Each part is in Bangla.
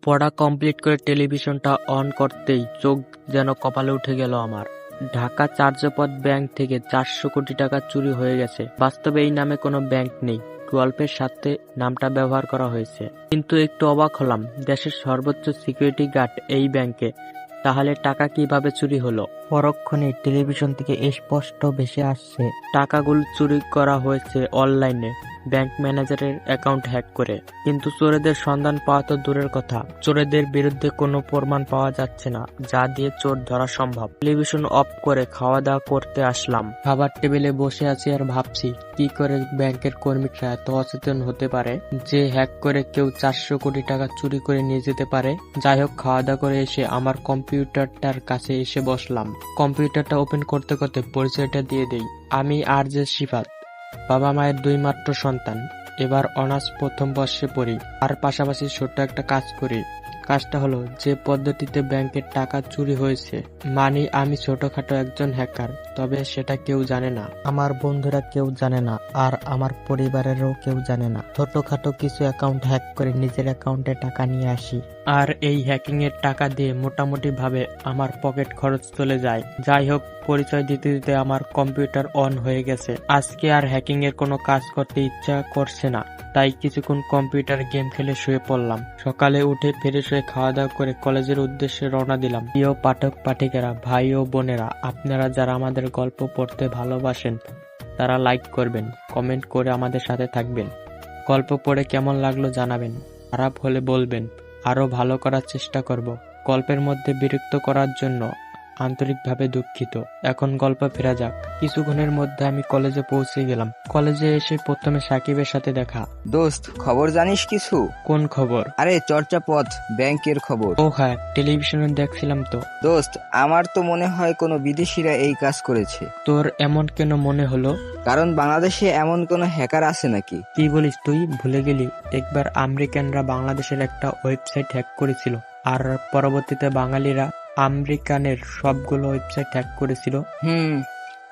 পড়া কমপ্লিট করে টেলিভিশনটা অন করতেই চোখ যেন কপালে উঠে গেল আমার। ঢাকা চার্যপথ ব্যাংক থেকে 400 কোটি টাকা চুরি হয়ে গেছে। বাস্তবে এই নামে কোনো ব্যাংক নেই, গল্পের সাথে নামটা ব্যবহার করা হয়েছে। কিন্তু একটু অবাক হলাম, দেশের সর্বোচ্চ সিকিউরিটি গার্ড এই ব্যাংকে, তাহলে টাকা কিভাবে চুরি হলো? পরক্ষণে টেলিভিশন থেকে স্পষ্ট ভেসে আসছে টাকাগুলো চুরি করা হয়েছে অনলাইনে, ব্যাংক ম্যানেজারের অ্যাকাউন্ট হ্যাক করে। কিন্তু চোরেদের সন্ধান পাওয়া তো দূরের কথা, চোরেদের বিরুদ্ধে কোনো প্রমাণ পাওয়া যাচ্ছে না যা দিয়ে চোর ধরা সম্ভব। টেলিভিশন অফ করে খাওয়া দাওয়া করতে আসলাম। খাবার টেবিলে বসে আছি আর ভাবছি কি করে ব্যাংকের কর্মীরা এত অচেতন হতে পারে যে হ্যাক করে কেউ 400 কোটি টাকা চুরি করে নিয়ে যেতে পারে। যাই হোক, খাওয়া দাওয়া করে এসে আমার কম্পিউটারটার কাছে এসে বসলাম। কম্পিউটারটা ওপেন করতে করতে পরিচয়টা দিয়ে দেই। আমি আরজে সিফাত, বাবা মায়ের 2 মাত্র সন্তান। এবার অনার্স প্রথম বর্ষে পড়ি, আর পাশাপাশি ছোট্ট একটা কাজ করি। কাজটা হলো, যে পদ্ধতিতে ব্যাংকের টাকা চুরি হয়েছে, মানে আমি ছোটখাটো একজন হ্যাকার, তবে সেটা কেউ জানে না। আমার বন্ধুরা কেউ জানে না, আর আমার পরিবারেরও কেউ জানে না। ছোটখাটো কিছু অ্যাকাউন্ট হ্যাক করে নিজের অ্যাকাউন্টে টাকা নিয়ে আসি, আর এই হ্যাকিং এর টাকা দিয়ে মোটামুটি ভাবে আমার পকেট খরচ চলে যায়। যাই হোক, পরিচয় দিতে দিতে আমার কম্পিউটার অন হয়ে গেছে। আজকে আর হ্যাকিং এর কোনো কাজ করতে ইচ্ছা করছে না, তাই কিছুক্ষণ কম্পিউটার গেম খেলে শুয়ে পড়লাম। সকালে উঠে ফ্রেশ হয়ে খাওয়া দাওয়া করে কলেজের উদ্দেশ্যে রওনা দিলাম। প্রিয় পাঠক পাঠিকারা, ভাই ও বোনেরা, আপনারা যারা আমাদের গল্প পড়তে ভালোবাসেন তারা লাইক করবেন, কমেন্ট করে আমাদের সাথে থাকবেন। গল্প পড়ে কেমন লাগলো জানাবেন, খারাপ হলে বলবেন, আরো ভালো করার চেষ্টা করব। গল্পের মধ্যে বিরক্ত করার জন্য আন্তরিকভাবে দুঃখিত। এখন গল্প ফেরা যাক। কিছুক্ষণের মধ্যে আমি কলেজে পৌঁছে গেলাম। কলেজে এসে প্রথমে সাকিবের সাথে দেখা। দোস্ত, খবর জানিস কিছু? কোন খবর? আরে চর্যাপদ ব্যাংকের খবর। ও হ্যাঁ, টেলিভিশনে দেখছিলাম তো। দোস্ত, আমার তো মনে হয় কোনো বিদেশিরা এই কাজ করেছে। তোর এমন কেন মনে হলো? কারণ বাংলাদেশে এমন কোনো হ্যাকার আছে নাকি? কি বলিস তুই? ভুলে গেলি একবার আমেরিকানরা বাংলাদেশের একটা ওয়েবসাইট হ্যাক করেছিল, আর পরবর্তীতে বাঙালিরা আমেরিকানের সবগুলো ওয়েবসাইট হ্যাক করেছিল।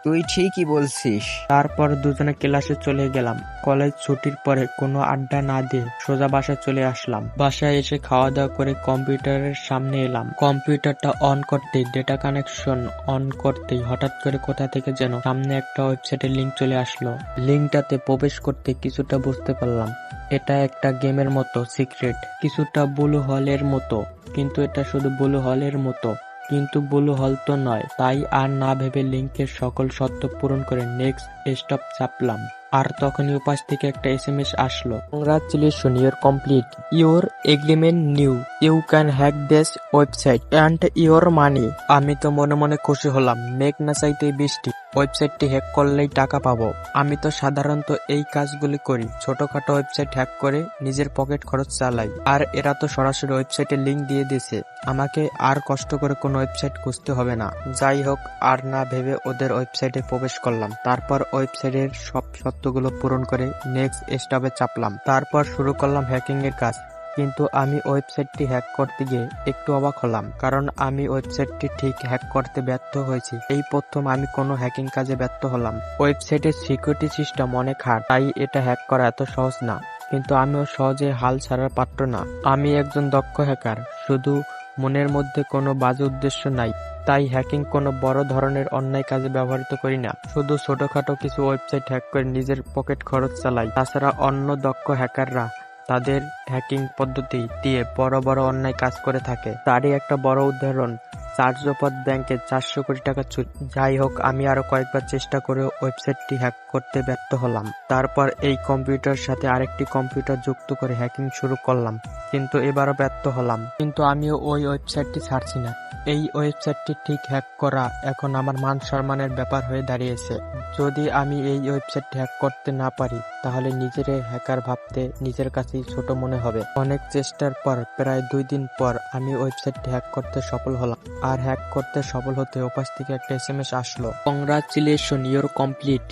তুই ঠিকই বলছিস। তারপর দুজনে ক্লাসে চলে গেলাম। কলেজ ছুটির পরে কোনো আড্ডা না দিয়ে সোজা বাসায় চলে আসলাম। বাসায় এসে খাওয়া দাওয়া করে কম্পিউটারের সামনে এলাম। কম্পিউটারটা অন করতেই, ডেটা কানেকশন অন করতেই হঠাৎ করে কোথা থেকে যেন সামনে একটা ওয়েবসাইটের লিঙ্ক চলে আসলো। লিঙ্কটাতে প্রবেশ করতে কিছুটা বুঝতে পারলাম এটা একটা গেমের মতো সিক্রেট, কিছুটা ব্লু হলের মতো। কিন্তু এটা শুধু ব্লু হলের মতো, কিন্তু ব্লু হল তো নয়। তাই আর না ভেবে লিঙ্কের সকল শর্ত পূরণ করে নেক্সট স্টপ চাপলাম। আর তখনই উপাস থেকে একটা SMS আসলো, congratulation, your complete your agreement new, you can hack this website and your money. আমি তো মনে মনে খুশি হলাম, মেঘ না চাইতেই বৃষ্টি। ওয়েবসাইটটি হ্যাক করলেই টাকা পাবো। আমি তো সাধারণত এই কাজগুলি করি, ছোটখাটো ওয়েবসাইট হ্যাক করে নিজের পকেট খরচ চালাই, আর এরা তো সরাসরি ওয়েবসাইটের লিঙ্ক দিয়ে দিয়েছে। আমাকে আর কষ্ট করে কোনো ওয়েবসাইট খুঁজতে হবে না। যাই হোক, আর না ভেবে ওদের ওয়েবসাইটে প্রবেশ করলাম। তারপর ওয়েবসাইটের সব শর্তগুলো পূরণ করে নেক্সট স্টপে চাপলাম। তারপর শুরু করলাম হ্যাকিং এর কাজ। কিন্তু আমি ওয়েবসাইটটি হ্যাক করতে গিয়ে একটু অবাক হলাম, কারণ আমি ওয়েবসাইটটি ঠিক হ্যাক করতে ব্যর্থ হয়েছি। এই প্রথম আমি কোনো হ্যাকিং কাজে ব্যর্থ হলাম। ওয়েবসাইটের সিকিউরিটি সিস্টেম অনেক হার্ড, তাই এটা হ্যাক করা এত সহজ না। কিন্তু আমিও সহজে হাল ছাড়ার পাত্র না। আমি একজন দক্ষ হ্যাকার, শুধু মনের মধ্যে কোনো বাজে উদ্দেশ্য নাই। তাই হ্যাকিং কোনো বড় ধরনের অন্যায় কাজে ব্যবহৃত করি না, শুধু ছোটখাটো কিছু ওয়েবসাইট হ্যাক করে নিজের পকেট খরচ চালাই। তাছাড়া অন্য দক্ষ হ্যাকাররা তাদের হ্যাকিং পদ্ধতি দিয়ে বড় বড় অন্যায় কাজ করে থাকে। তারই একটা বড় উদাহরণ চার্যপথ ব্যাংকে 400 কোটি টাকা চুরি। যাই হোক, আমি আরো কয়েকবার চেষ্টা করে ওয়েবসাইটটি হ্যাক করতে ব্যর্থ হলাম। তারপর এই কম্পিউটার সাথে আরেকটি কম্পিউটার যুক্ত করে হ্যাকিং শুরু করলাম, কিন্তু এবারও ব্যর্থ হলাম। কিন্তু আমিও ওই ওয়েবসাইটটি ছাড়ছি না। এই ওয়েবসাইটটি ঠিক হ্যাক করা এখন আমার মান সম্মানের ব্যাপার হয়ে দাঁড়িয়েছে। যদি আমি এই ওয়েবসাইট হ্যাক করতে না পারি, তাহলে নিজের হ্যাকার ভাবতে নিজের কাছেই ছোট মনে হবে। অনেক চেষ্টার পর প্রায় 2 দিন পর আমি ওয়েবসাইটটি হ্যাক করতে সফল হলাম। আর হ্যাক করতে সফল হতে ওপাশ থেকে একটা SMS আসলো, congratulation, your complete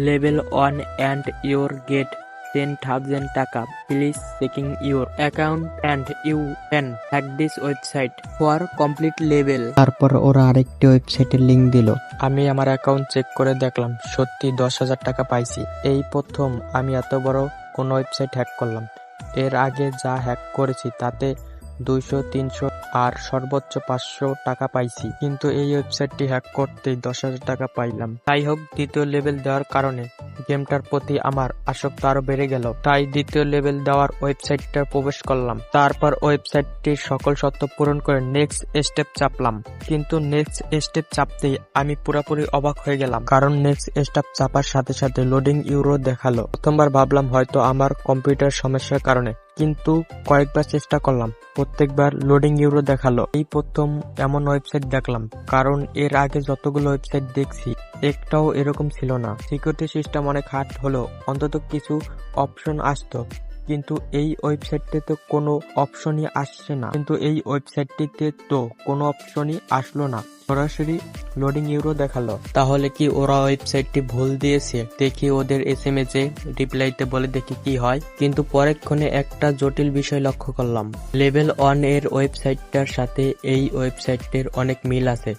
level 1 and your get 10,000 টাকা। Please checking your account and you can hack this website for complete level. তারপর ওরা আরেকটি ওয়েবসাইটের লিঙ্ক দিল। আমি আমার অ্যাকাউন্ট চেক করে দেখলাম সত্যি 10,000 টাকা পাইছি। এই প্রথম আমি এত বড় কোন ওয়েবসাইট হ্যাক করলাম। এর আগে যা হ্যাক করেছি তাতে 200, 300 আর সর্বোচ্চ 500 টাকা পাইছি, কিন্তু এই ওয়েবসাইটটি হ্যাক করতেই 10,000 টাকা পাইলাম। যাই হোক, দ্বিতীয় লেভেল দেওয়ার কারণে গেমটার প্রতি আমার আসক্ত আরো বেড়ে গেল, তাই দ্বিতীয় লেভেল দেওয়ার ওয়েবসাইটটা প্রবেশ করলাম। তারপর ওয়েবসাইটটির সকল শর্ত পূরণ করে নেক্সট স্টেপ চাপলাম, কিন্তু নেক্সট স্টেপ চাপতেই আমি পুরোপুরি অবাক হয়ে গেলাম, কারণ নেক্সট স্টেপ চাপার সাথে সাথে লোডিং ইউরো দেখালো। প্রথমবার ভাবলাম হয়তো আমার কম্পিউটার সমস্যার কারণে, কিন্তু কয়েকবার চেষ্টা করলাম, প্রত্যেকবার লোডিং ইউরো দেখালো। এই প্রথম এমন ওয়েবসাইট দেখলাম, কারণ এর আগে যতগুলো ওয়েবসাইট দেখছি একটাও এরকম ছিল না। সিকিউরিটি সিস্টেম অনেক হার্ড হলো, অন্তত কিছু অপশন আসতো, কিন্তু এই ওয়েবসাইটটিতে কোনো অপশনই আসছে না। কিন্তু এই ওয়েবসাইটটিতে তো কোনো অপশনই আসলো না, সরাসরি লোডিং ইউরো দেখালো। তাহলে কি ওরা ওয়েবসাইটটি ভুল দিয়েছে? দেখি ওদের SMS এ রিপ্লাইতে বলে দেখি কি হয়। কিন্তু পরেক্ষণে একটা জটিল বিষয় লক্ষ্য করলাম। লেভেল 1 এর ওয়েবসাইটটার সাথে এই ওয়েবসাইটটির অনেক মিল আছে,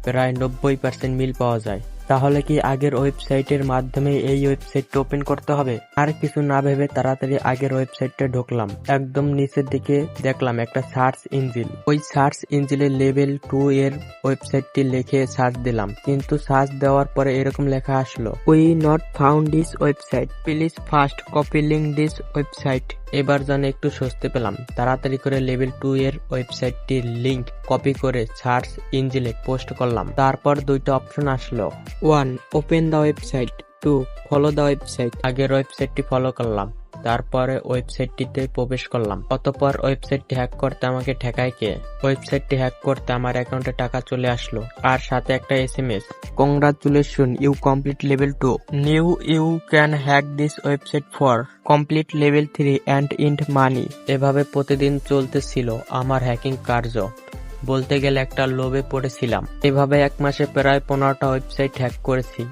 প্রায় 90% মিল পাওয়া যায়। তাহলে কি আগের ওয়েবসাইটের মাধ্যমে এই ওয়েবসাইটটা ওপেন করতে হবে? আর কিছু না ভেবে তাড়াতাড়ি আগের ওয়েবসাইটে ঢুকলাম। একদম নিচের দিকে দেখলাম একটা সার্চ ইঞ্জিন। ওই সার্চ ইঞ্জিনে লেভেল 2 এর ওয়েবসাইটটি লিখে সার্চ দিলাম, কিন্তু সার্চ দেওয়ার পরে এরকম লেখা আসলো, we not found this website, please first copy link this website. এবার জানে একটু স্বস্তি পেলাম। তাড়াতাড়ি করে লেভেল 2 এর ওয়েবসাইটটির লিংক কপি করে সার্চ ইঞ্জিনে পোস্ট করলাম। তারপর দুইটা অপশন আসলো, 1 open the website, 2 follow the website. আগের ওয়েবসাইটটি ফলো করলাম, তারপরে ওয়েবসাইটটিতে প্রবেশ করলাম। অতঃপর ওয়েবসাইটটি হ্যাক করতে আমাকে ঠেকায় কে? ওয়েবসাইটটি হ্যাক করতে আমার অ্যাকাউন্টে টাকা চলে আসলো, আর সাথে একটা SMS, congratulation you complete level 2, now you can hack this website for complete level 3 and ইন্ট মানি। এভাবে প্রতিদিন চলতেছিল আমার হ্যাকিং কার্য। বলতে গেলে একটা লোভে পড়েছিলাম। এভাবে এক মাসে প্রায় 15টা ওয়েবসাইট হ্যাক করেছি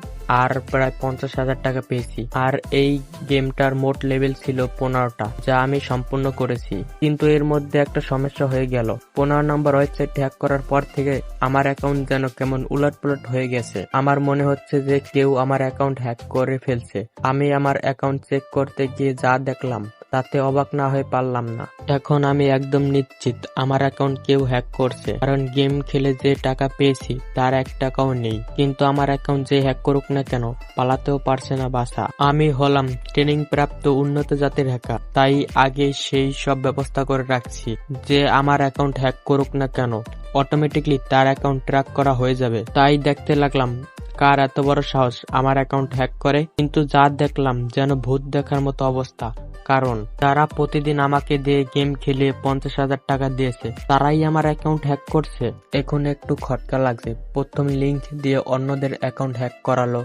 আর প্রায় 50,000 টাকা পেয়েছি। আর এই গেমটার মোট লেভেল ছিল 15টা, যা আমি সম্পূর্ণ করেছি। কিন্তু এর মধ্যে একটা সমস্যা হয়ে গেল। 15 নম্বর ওয়েবসাইট হ্যাক করার পর থেকে আমার অ্যাকাউন্ট যেন কেমন উলটপালট হয়ে গেছে। আমার মনে হচ্ছে যে কেউ আমার অ্যাকাউন্ট হ্যাক করে ফেলছে। আমি আমার অ্যাকাউন্ট চেক করতে গিয়ে যা দেখলাম তাতে অবাক না হয়ে পারলাম না। এখন আমি একদম নিশ্চিত আমার অ্যাকাউন্ট কেউ হ্যাক করছে, কারণ গেম খেলে যে টাকা পেয়েছি তার 1 টাকাও নেই। কিন্তু আমার অ্যাকাউন্ট যে হ্যাক করুক না কেন, পালাতেও পারছে না বাসা। আমি হলাম ট্রেনিং প্রাপ্ত উন্নত জাতের হ্যাকার, তাই আগে সেই সব ব্যবস্থা করে রাখছি যে আমার অ্যাকাউন্ট হ্যাক করুক না কেন অটোমেটিকলি তার অ্যাকাউন্ট ট্র্যাক করা হয়ে যাবে। তাই দেখতে লাগলাম কার এত বড় সাহস আমার অ্যাকাউন্ট হ্যাক করে। কিন্তু যা দেখলাম যেন ভূত দেখার মতো অবস্থা, কারণ তারা প্রতিদিন আমাকে দিয়ে গেম খেলে 50,000 টাকা দিয়েছে, তারাই আমার অ্যাকাউন্ট হ্যাক করছে। এখন একটু খটকা লাগছে। প্রথম লিংক দিয়ে অন্যদের অ্যাকাউন্ট হ্যাক করালো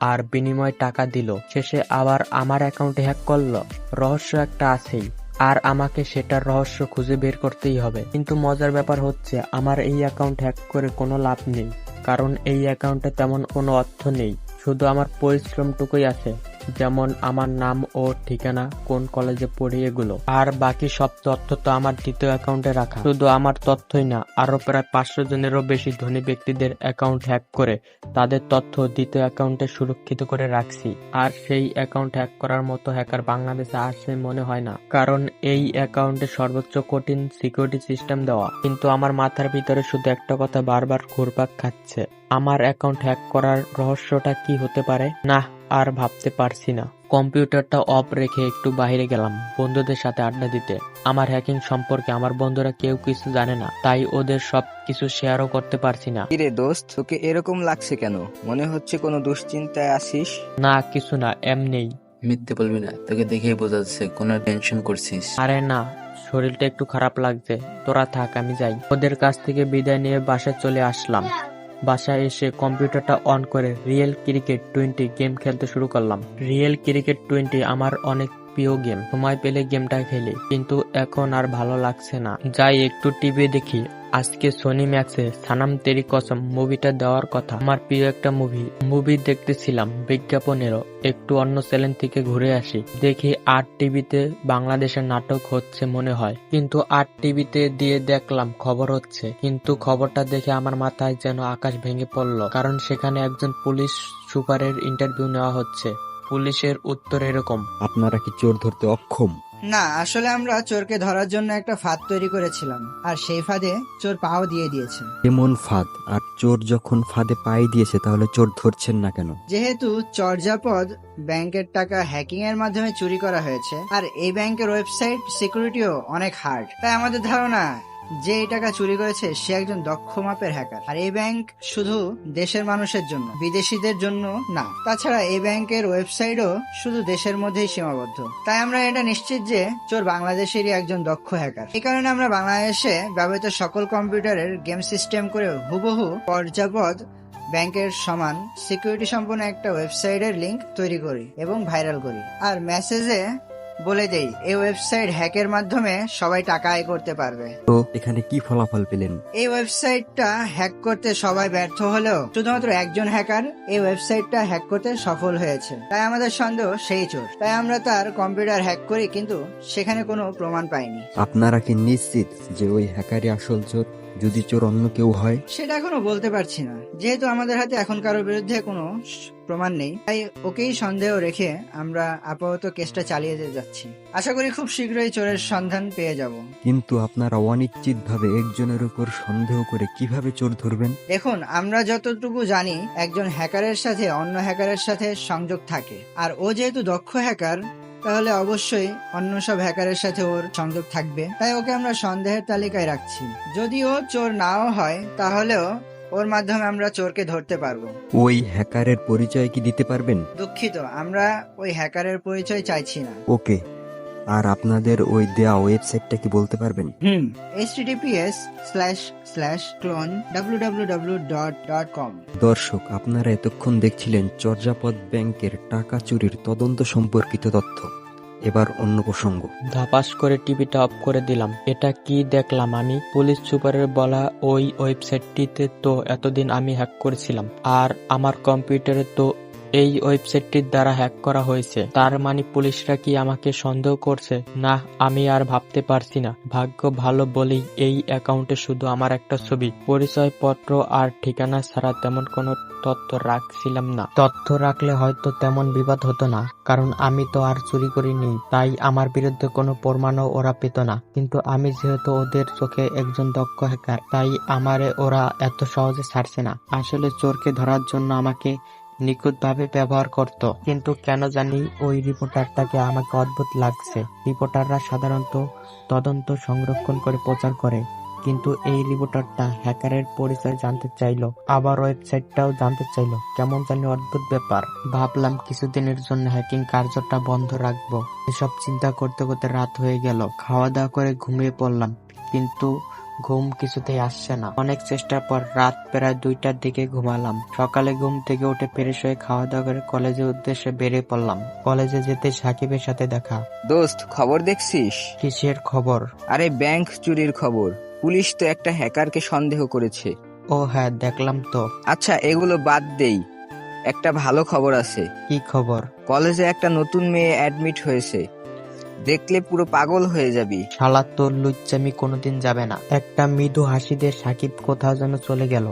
আর বিনিময়ে টাকা দিল, শেষে আবার আমার অ্যাকাউন্টে হ্যাক করলো। রহস্য একটা আছেই, আর আমাকে সেটার রহস্য খুঁজে বের করতেই হবে। কিন্তু মজার ব্যাপার হচ্ছে আমার এই অ্যাকাউন্ট হ্যাক করে কোনো লাভ নেই, কারণ এই অ্যাকাউন্টে তেমন কোনো অর্থ নেই, শুধু আমার পরিশ্রমটুকুই আছে, যেমন আমার নাম ও ঠিকানা, কোন কলেজে পড়ি এগুলো। আর বাকি সব তথ্য তো আমার দ্বিতীয় অ্যাকাউন্টে রাখা। শুধু আমার তথ্যই না, আরো প্রায় 500 জনেরও বেশি ধনী ব্যক্তিদের অ্যাকাউন্ট হ্যাক করে তাদের তথ্য দ্বিতীয় অ্যাকাউন্টে সুরক্ষিত করে রাখছি। আর সেই অ্যাকাউন্ট হ্যাক করার মতো হ্যাকার বাংলাদেশে আসে মনে হয় না, কারণ এই অ্যাকাউন্টে সর্বোচ্চ কঠিন সিকিউরিটি সিস্টেম দেওয়া। কিন্তু আমার মাথার ভিতরে শুধু একটা কথা বারবার ঘুরপাক খাচ্ছে, আমার অ্যাকাউন্ট হ্যাক করার রহস্যটা কি হতে পারে? না, আর ভাবতে পারছি না। কম্পিউটারটা অফ রেখে একটু বাইরে গেলাম বন্ধুদের সাথে আড্ডা দিতে। আমার হ্যাকিং সম্পর্কে আমার বন্ধুরা কেউ কিছু জানে না, তাই ওদের সব কিছু শেয়ারও করতে পারছি না। কিরে দোস্ত, তোকে এরকম লাগছে কেন? মনে হচ্ছে কোনো দুশ্চিন্তায় আছিস। না, কিছু না, এমনিই। মিথ্যে বলবি না, তোকে দেখেই বোঝা যাচ্ছে কোনো টেনশন করছিস। আরে না, শরীরটা একটু খারাপ লাগছে। তোরা থাক, আমি যাই। ওদের কাছ থেকে বিদায় নিয়ে বাসায় চলে আসলাম। বাসায় এসে কম্পিউটারটা অন করে রিয়েল ক্রিকেট 20 গেম খেলতে শুরু করলাম। রিয়েল ক্রিকেট 20 আমার অনেক প্রিয় গেম, সময় পেলে গেমটা খেলি, কিন্তু এখন আর ভালো লাগছে না। যাই একটু টিভি দেখি। আজকে সোনি ম্যাক্সে সানাম তেরি কসম মুভিটা দেওয়ার কথা। আমার প্রিয় একটা মুভি দেখতেছিলাম, বিজ্ঞাপনেরও একটু অন্য চ্যানেল থেকে ঘুরে আসি। দেখি 8 টিভিতে বাংলাদেশের নাটক হচ্ছে মনে হয়, কিন্তু 8 টিভিতে দিয়ে দেখলাম খবর হচ্ছে। কিন্তু খবরটা দেখে আমার মাথায় যেন আকাশ ভেঙে পড়ল, কারণ সেখানে একজন পুলিশ সুপারের ইন্টারভিউ নেওয়া হচ্ছে। পুলিশের উত্তর এরকম, আপনারা কি চোর ধরতে অক্ষম? না, আসলে আমরা চোরকে ধরার জন্য একটা ফাঁদ তৈরি করেছিলাম, আর সেই ফাঁদে চোর পাও দিয়ে দিয়েছে। এমন ফাঁদ, আর চোর যখন ফাঁদে পাই দিয়েছে তাহলে চোর ধরছেন না কেন? যেহেতু চর্যাপদ ব্যাংকের টাকা হ্যাকিং এর মাধ্যমে চুরি করা হয়েছে, আর এই ব্যাংকের ওয়েবসাইট সিকিউরিটিও অনেক হার্ড, তাই আমাদের ধারণা যে এই টাকা চুরি করেছে সে একজন দক্ষ মাপের হ্যাকার। আর এই ব্যাংক শুধু দেশের মানুষের জন্য, বিদেশিদের জন্য না। তাছাড়া এই ব্যাংকের ওয়েবসাইটও শুধু দেশের মধ্যেই সীমাবদ্ধ। তাই আমরা এটা নিশ্চিত যে চোর বাংলাদেশেরই একজন দক্ষ হ্যাকার। এই কারণে আমরা বাংলাদেশে ব্যবহৃত সকল কম্পিউটারের গেম সিস্টেম করে হুবহু চর্যাপদ ব্যাংকের সমান সিকিউরিটি সম্পন্ন একটা ওয়েবসাইটের লিংক তৈরি করি এবং ভাইরাল করি। আর মেসেজে বলে দেই এই ওয়েবসাইট হ্যাকের মাধ্যমে সবাই টাকা আয় করতে পারবে। তো এখানে কি ফলাফল পেলেন? এই ওয়েবসাইটটা হ্যাক করতে সবাই ব্যর্থ হলেও শুধুমাত্র একজন হ্যাকার এই ওয়েবসাইটটা হ্যাক করতে সফল হয়েছে। তাই আমাদের সন্দেহ সেই চোর। তাই আমরা তার কম্পিউটার হ্যাক করি, কিন্তু সেখানে কোনো প্রমাণ পাইনি। আপনারা কি নিশ্চিত যে ওই হ্যাকারই আসল চোর? যদি চোর অন্য কেউ হয়? সেটা এখনো বলতে পারছি না, যেহেতু আমাদের হাতে এখন কারোর বিরুদ্ধে কোনো প্রমাণ নেই। তাই ওকেই সন্দেহ রেখে আমরা আপাতত কেসটা চালিয়ে যাচ্ছি। আশা করি খুব শীঘ্রই চোরের সন্ধান পেয়ে যাব। কিন্তু আপনারা অনিশ্চিতভাবে একজনের উপর সন্দেহ করে কিভাবে চোর ধরবেন? দেখুন, আমরা যতটুকু জানি একজন হ্যাকারের সাথে অন্য হ্যাকারের সাথে সংযোগ থাকে, আর ও যেহেতু দক্ষ হ্যাকার তাহলে অবশ্যই অন্য সব হ্যাকারের সাথে ওর সংযোগ থাকবে। তাই ওকে আমরা সন্দেহের তালিকায় রাখছি। যদি ও চোর নাও হয় তাহলেও ওর মাধ্যমে আমরা চোরকে ধরতে পারবো। ওই হ্যাকারের পরিচয় কি দিতে পারবেন? দুঃখিত, আমরা ওই হ্যাকারের পরিচয় চাইছি না। ওকে, আর আপনাদের ওই দেয়া ওয়েবসাইটটা কি বলতে পারবেন? https://clone.www.com। দর্শক, আপনারা এতক্ষণ দেখছিলেন চর্যাপদ ব্যাংকের টাকা চুরির তদন্ত সম্পর্কিত তথ্য। এবার অন্য প্রসঙ্গ। ধাপাস করে টিভিটা অফ করে দিলাম। এটা কি দেখলাম আমি? পুলিশ সুপারের বলা ওই ওয়েবসাইটটিতে তো এতদিন আমি হ্যাক করেছিলাম, আর আমার কম্পিউটারে তো এই ওয়েবসাইটটির দ্বারা হ্যাক করা হয়েছে। তার মানে পুলিশরা কি আমাকে সন্দেহ করছে? না, আমি আর ভাবতে পারছি না। ভাগ্য ভালো বলেই এই অ্যাকাউন্টে শুধু আমার একটা ছবি, পরিচয়পত্র আর ঠিকানা ছাড়া তেমন কোনো তথ্য রাখছিলাম না। তথ্য রাখলে হয়তো তেমন বিবাদ হতো না, কারণ আমি তো আর চুরি করিনি। তাই আমার বিরুদ্ধে কোনো প্রমাণও ওরা পেত না। কিন্তু আমি যেহেতু ওদের চোখে একজন দক্ষ হ্যাকার, তাই আমারে ওরা এত সহজে ছাড়ছে না। আসলে চোরকে ধরার জন্য আমাকে নিখুঁতভাবে ব্যবহার করত। কিন্তু কেন জানি ওই রিপোর্টারটাকে আমাকে অদ্ভুত লাগছে। রিপোর্টাররা সাধারণত তদন্ত সংরক্ষণ করে প্রচার করে, কিন্তু এই রিপোর্টারটা হ্যাকারের পরিচয় জানতে চাইলো, আবার ওয়েবসাইটটাও জানতে চাইলো। কেমন জানি অদ্ভুত ব্যাপার। ভাবলাম কিছুদিনের জন্য হ্যাকিং কার্যটা বন্ধ রাখবো। এসব চিন্তা করতে করতে রাত হয়ে গেল। খাওয়া দাওয়া করে ঘুমিয়ে পড়লাম, কিন্তু ঘুম কিছুতেই আসছে না। অনেক চেষ্টার পর রাত প্রায় 2টার দিকে ঘুমালাম। সকালে ঘুম থেকে উঠে ফ্রেশ হয়ে খাওয়া দাওয়া করে কলেজের উদ্দেশ্যে বেরিয়ে পড়লাম। কলেজে যেতে সাকিবের সাথে দেখা। দোস্ত, খবর দেখছিস? কিসের খবর? আরে ব্যাংক চুরির খবর। পুলিশ তো একটা হ্যাকারকে সন্দেহ করেছে। ও হ্যাঁ, দেখলাম তো। আচ্ছা, এগুলো বাদ দেই, একটা ভালো খবর আছে। কি খবর? কলেজে একটা নতুন মেয়ে অ্যাডমিট হয়েছে, দেখলে পুরো পাগল হয়ে যাবি। শালা তোর লুচ্চামি কোনোদিন যাবে না। একটা মৃদু হাসি দিয়ে সাকিব কোথাও যেন চলে গেল।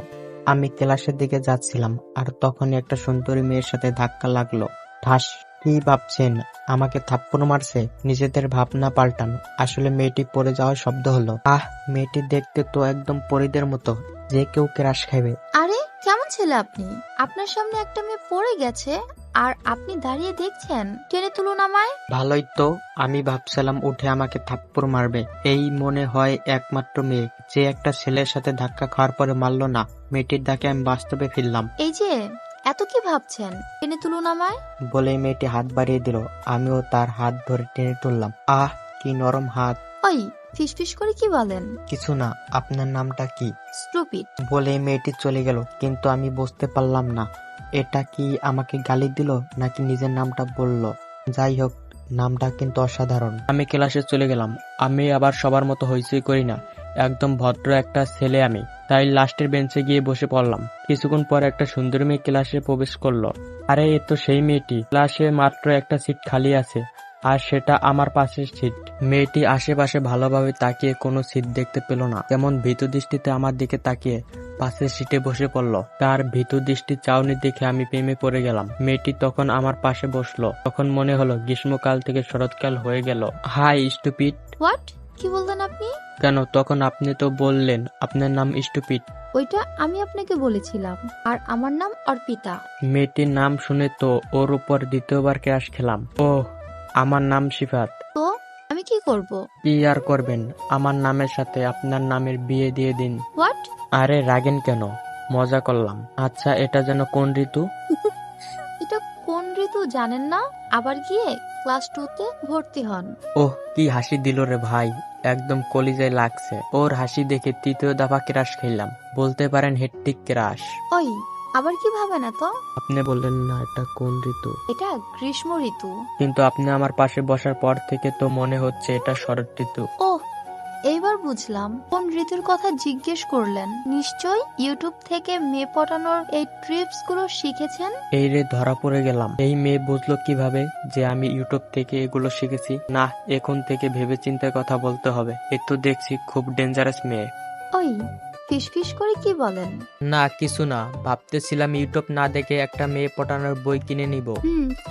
আমি ক্লাসের দিকে যাচ্ছিলাম, আর তখনই একটা সুন্দরী মেয়ের সাথে ধাক্কা লাগলো। ঠাস। কি ভাবছেন আমাকে থাপ্পড় মারছে? নিজেদের ভাবনা পাল্টান। আসলে মেয়েটি পড়ে যাওয়ার শব্দ হলো। মেয়েটি দেখতে তো একদম পরীদের মতো, যে কেউ ক্রাশ খাইবে। আরে কেমন ছেলে আপনি? আপনার সামনে একটা মেয়ে পড়ে গেছে আর আপনি দাঁড়িয়ে দেখছেন। টেনে তুলুন আমায়। ভালোই তো, আমি ভাবছিলাম উঠে আমাকে থাপ্পড় মারবে। এই মনে হয় একমাত্র মেয়ে যে একটা ছেলের সাথে ধাক্কা খাওয়ার পরে মারলো না। মেয়েটির ডাকে আমি বাস্তবে ফিরলাম। এই যে এত কি ভাবছেন, টেনে তুলুন আমায়। বলে মেয়েটি হাত বাড়িয়ে দিল। আমিও তার হাত ধরে টেনে তুললাম। কি নরম হাত। ওই ফিসফিস করে কি বলেন? কিছু না। আপনার নামটা কি? স্টুপিড। বলে মেয়েটি চলে গেল। কিন্তু আমি বুঝতে পারলাম না এটা কি আমাকে গালি দিল নাকি নিজের নামটা বলল। যাই হোক, নামটা কিন্তু অসাধারণ। আমি ক্লাসে চলে গেলাম। আমি আবার সবার মতো হইচই করি না, একদম ভদ্র একটা ছেলে আমি। তাই লাস্টের বেঞ্চে গিয়ে বসে পড়লাম। কিছুক্ষণ পর একটা সুন্দরী মেয়ে ক্লাসে প্রবেশ করলো। আরে এ তো সেই মেয়েটি। ক্লাসে মাত্র একটা সিট খালি আছে, আর সেটা আমার পাশের সিট। মেয়েটি আশেপাশে ভালোভাবে তাকিয়ে কোনো সিট দেখতে পেল না, তেমন ভীতু দৃষ্টিতে আমার দিকে তাকিয়ে পাশের সিটে বসে পড়ল। তার ভীতু দৃষ্টি চাউনি দেখে আমি প্রেমে পড়ে গেলাম। মেয়েটি তখন আমার পাশে বসলো। তখন মনে হলো গ্রীষ্মকাল থেকে শরৎকাল হয়ে গেল। Hi stupid. হোয়াট? কি বললেন আপনি? কেন, তখন আপনি তো বললেন আপনার নাম স্টুপিড। ওইটা আমি আপনাকে বলেছিলাম, আর আমার নাম অর্পিতা। মেয়েটির নাম শুনে তো ওর উপর দ্বিতীয়বার ক্রাশ খেলাম। ওহ, আমার নাম সিফাত। তো আমি কি করব? কি আর করবেন, আমার নামের সাথে আপনার নামের বিয়ে দিয়ে দিন। হোয়াট? আরে রাগেন কেন, মজা করলাম। আচ্ছা, এটা যেন কোন ঋতু? এটা কোন ঋতু জানেন না? আবার গিয়ে ক্লাস 2-তে ভর্তি হন। ওহ, কি হাসি দিল রে ভাই, একদম কলিজায় লাগছে। ওর হাসি দেখে তৃতীয় দফা ক্রাশ খেলাম, বলতে পারেন হেট্টিক ক্রাশ। ওই, আবার কি ভাবে না তো? আপনি বললেন না এটা কোন ঋতু, এটা গ্রীষ্ম ঋতু। কিন্তু আপনি আমার পাশে বসার পর থেকে তো মনে হচ্ছে এটা শরৎ ঋতু। ওহ, এইবার বুঝলাম কোন ঋতুর কথা জিজ্ঞেস করলেন। নিশ্চয় ইউটিউব থেকে মেয়ে পটানোর এই ট্রিপস গুলো শিখেছেন। এই রে, ধরা পড়ে গেলাম। এই মেয়ে বুঝলো কিভাবে যে আমি ইউটিউব থেকে এগুলো শিখেছি? না, এখন থেকে ভেবে চিন্তে কথা বলতে হবে। এ তো দেখছি খুব ডেঞ্জারাস মেয়ে। ওই, ফিস করে কি বলেন? না, কিছু না, ভাবতেছিলাম ইউটিউব না দেখে একটা মেয়ে পটানোর বই কিনে নিব।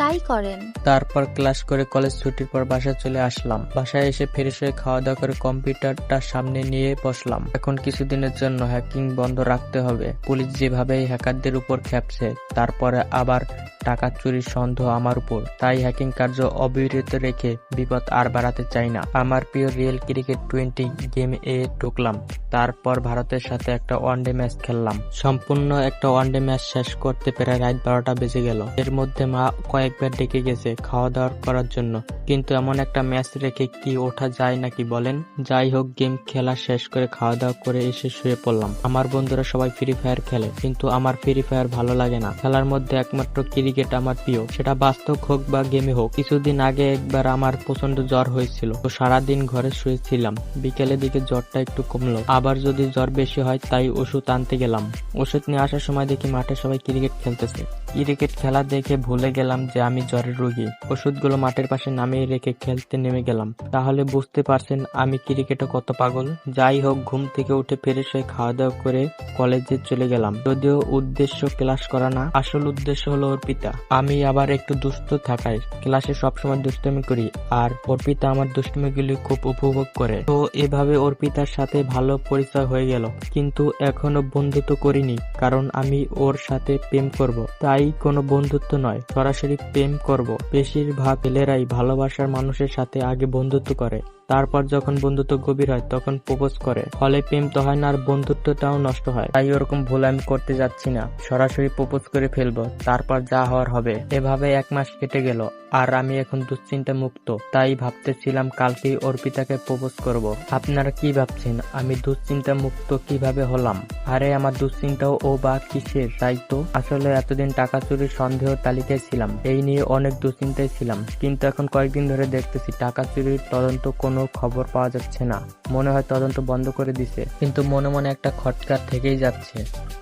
তাই করেন। তারপর ক্লাস করে কলেজ ছুটির পর বাসায় চলে আসলাম। বাসায় এসে ফ্রেশ হয়ে খাওয়া দাওয়া করে কম্পিউটারটা সামনে নিয়ে বসলাম। এখন কিছুদিনের জন্য হ্যাকিং বন্ধ রাখতে হবে। পুলিশ যেভাবে হ্যাকারদের উপর খেপছে, তারপরে আবার টাকা চুরির সন্দেহ আমার উপর, তাই হ্যাকিং কার্য অবিরত রেখে বিপদ আর বাড়াতে চাই না। আমার প্রিয় রিয়েল ক্রিকেট 20 গেমে ঢুকলাম। তারপর ভারতের সাথে একটা ওয়ানডে ম্যাচ খেললাম। সম্পূর্ণ একটা ওয়ানডে ম্যাচ শেষ করতে প্রায় রাত 12টা বেজে গেল। এর মধ্যে মা কয়েকবার ডেকে গেছে খাওয়া দাওয়া করার জন্য, কিন্তু এমন একটা ম্যাচ রেখে কি ওঠা যায় নাকি বলেন? যাই হোক, গেম খেলা শেষ করে খাওয়া দাওয়া করে এসে শুয়ে পড়লাম। আমার বন্ধুরা সবাই ফ্রি ফায়ার খেলে, কিন্তু আমার ফ্রি ফায়ার ভালো লাগে না। খেলার মধ্যে একমাত্র ক্রিকেট আমার প্রিয়, সেটা বাস্তব হোক বা গেমে হোক। কিছুদিন আগে একবার আমার প্রচন্ড জ্বর হয়েছিল, তো সারাদিন ঘরে শুয়েছিলাম। বিকেলের দিকে জ্বরটা একটু কমলো, আবার যদি জ্বর বেশি হয় তাই ওষুধ আনতে গেলাম। ওষুধ নিয়ে আসার সময় দেখি মাঠে সবাই ক্রিকেট খেলতেছে। ক্রিকেট খেলা দেখে ভুলে গেলাম যে আমি জ্বরের রোগী। ওষুধগুলো মাঠের পাশে নামিয়ে রেখে খেলতে নেমে গেলাম। তাহলে বুঝতে পারছেন আমি ক্রিকেটে কত পাগল। যাই হোক, ঘুম থেকে উঠে ফ্রেশ হয়ে খাওয়া দাওয়া করে কলেজে চলে গেলাম। যদিও উদ্দেশ্য ক্লাস করা না, আসল উদ্দেশ্য হলো অর্পিতা। আমি আবার একটু দুষ্ট থাকায় ক্লাসে সবসময় দুষ্টুমি করি, আর অর্পিতা আমার দুষ্টুমিগুলি খুব উপভোগ করে। তো এভাবে অর্পিতার সাথে ভালো পরিচয় হয়ে গেল, কিন্তু এখনো বন্ধুত্ব করিনি, কারণ আমি ওর সাথে প্রেম করব। তাই কোনো বন্ধুত্ব নয়, সরাসরি প্রেম করব। বেশিরভাগ ছেলেরাই ভালোবাসার মানুষের সাথে আগে বন্ধুত্ব করে, তারপর যখন বন্ধুত্ব গভীর হয় তখন প্রপোজ করে। ফলে প্রেম তো হয় না, আর বন্ধুত্বটাও নষ্ট হয়। তাই ওরকম ভুল আমি করতে যাচ্ছি না, সরাসরি প্রপোজ করে ফেলবো, তারপর যা হওয়ার হবে। এভাবে 1 মাস কেটে গেল, আর আমি এখন দুশ্চিন্তা মুক্ত। তাই ভাবতেছিলাম কালকেই অর্পিতাকে প্রপোজ করব। আপনারা কি ভাবছেন আমি দুশ্চিন্তা মুক্ত কিভাবে হলাম? আরে আমার দুশ্চিন্তাও ও বা কিসের, তাই তো। আসলে এতদিন টাকা চুরির সন্দেহ তালিকায় ছিলাম, এই নিয়ে অনেক দুশ্চিন্তায় ছিলাম, কিন্তু এখন কয়েকদিন ধরে দেখতেছি টাকা চুরির তদন্ত কোনো খবর পাওয়া যাচ্ছে না। মনে হয় তদন্ত বন্ধ করে দিছে, কিন্তু মনে মনে একটা খটকা থেকেই যাচ্ছে।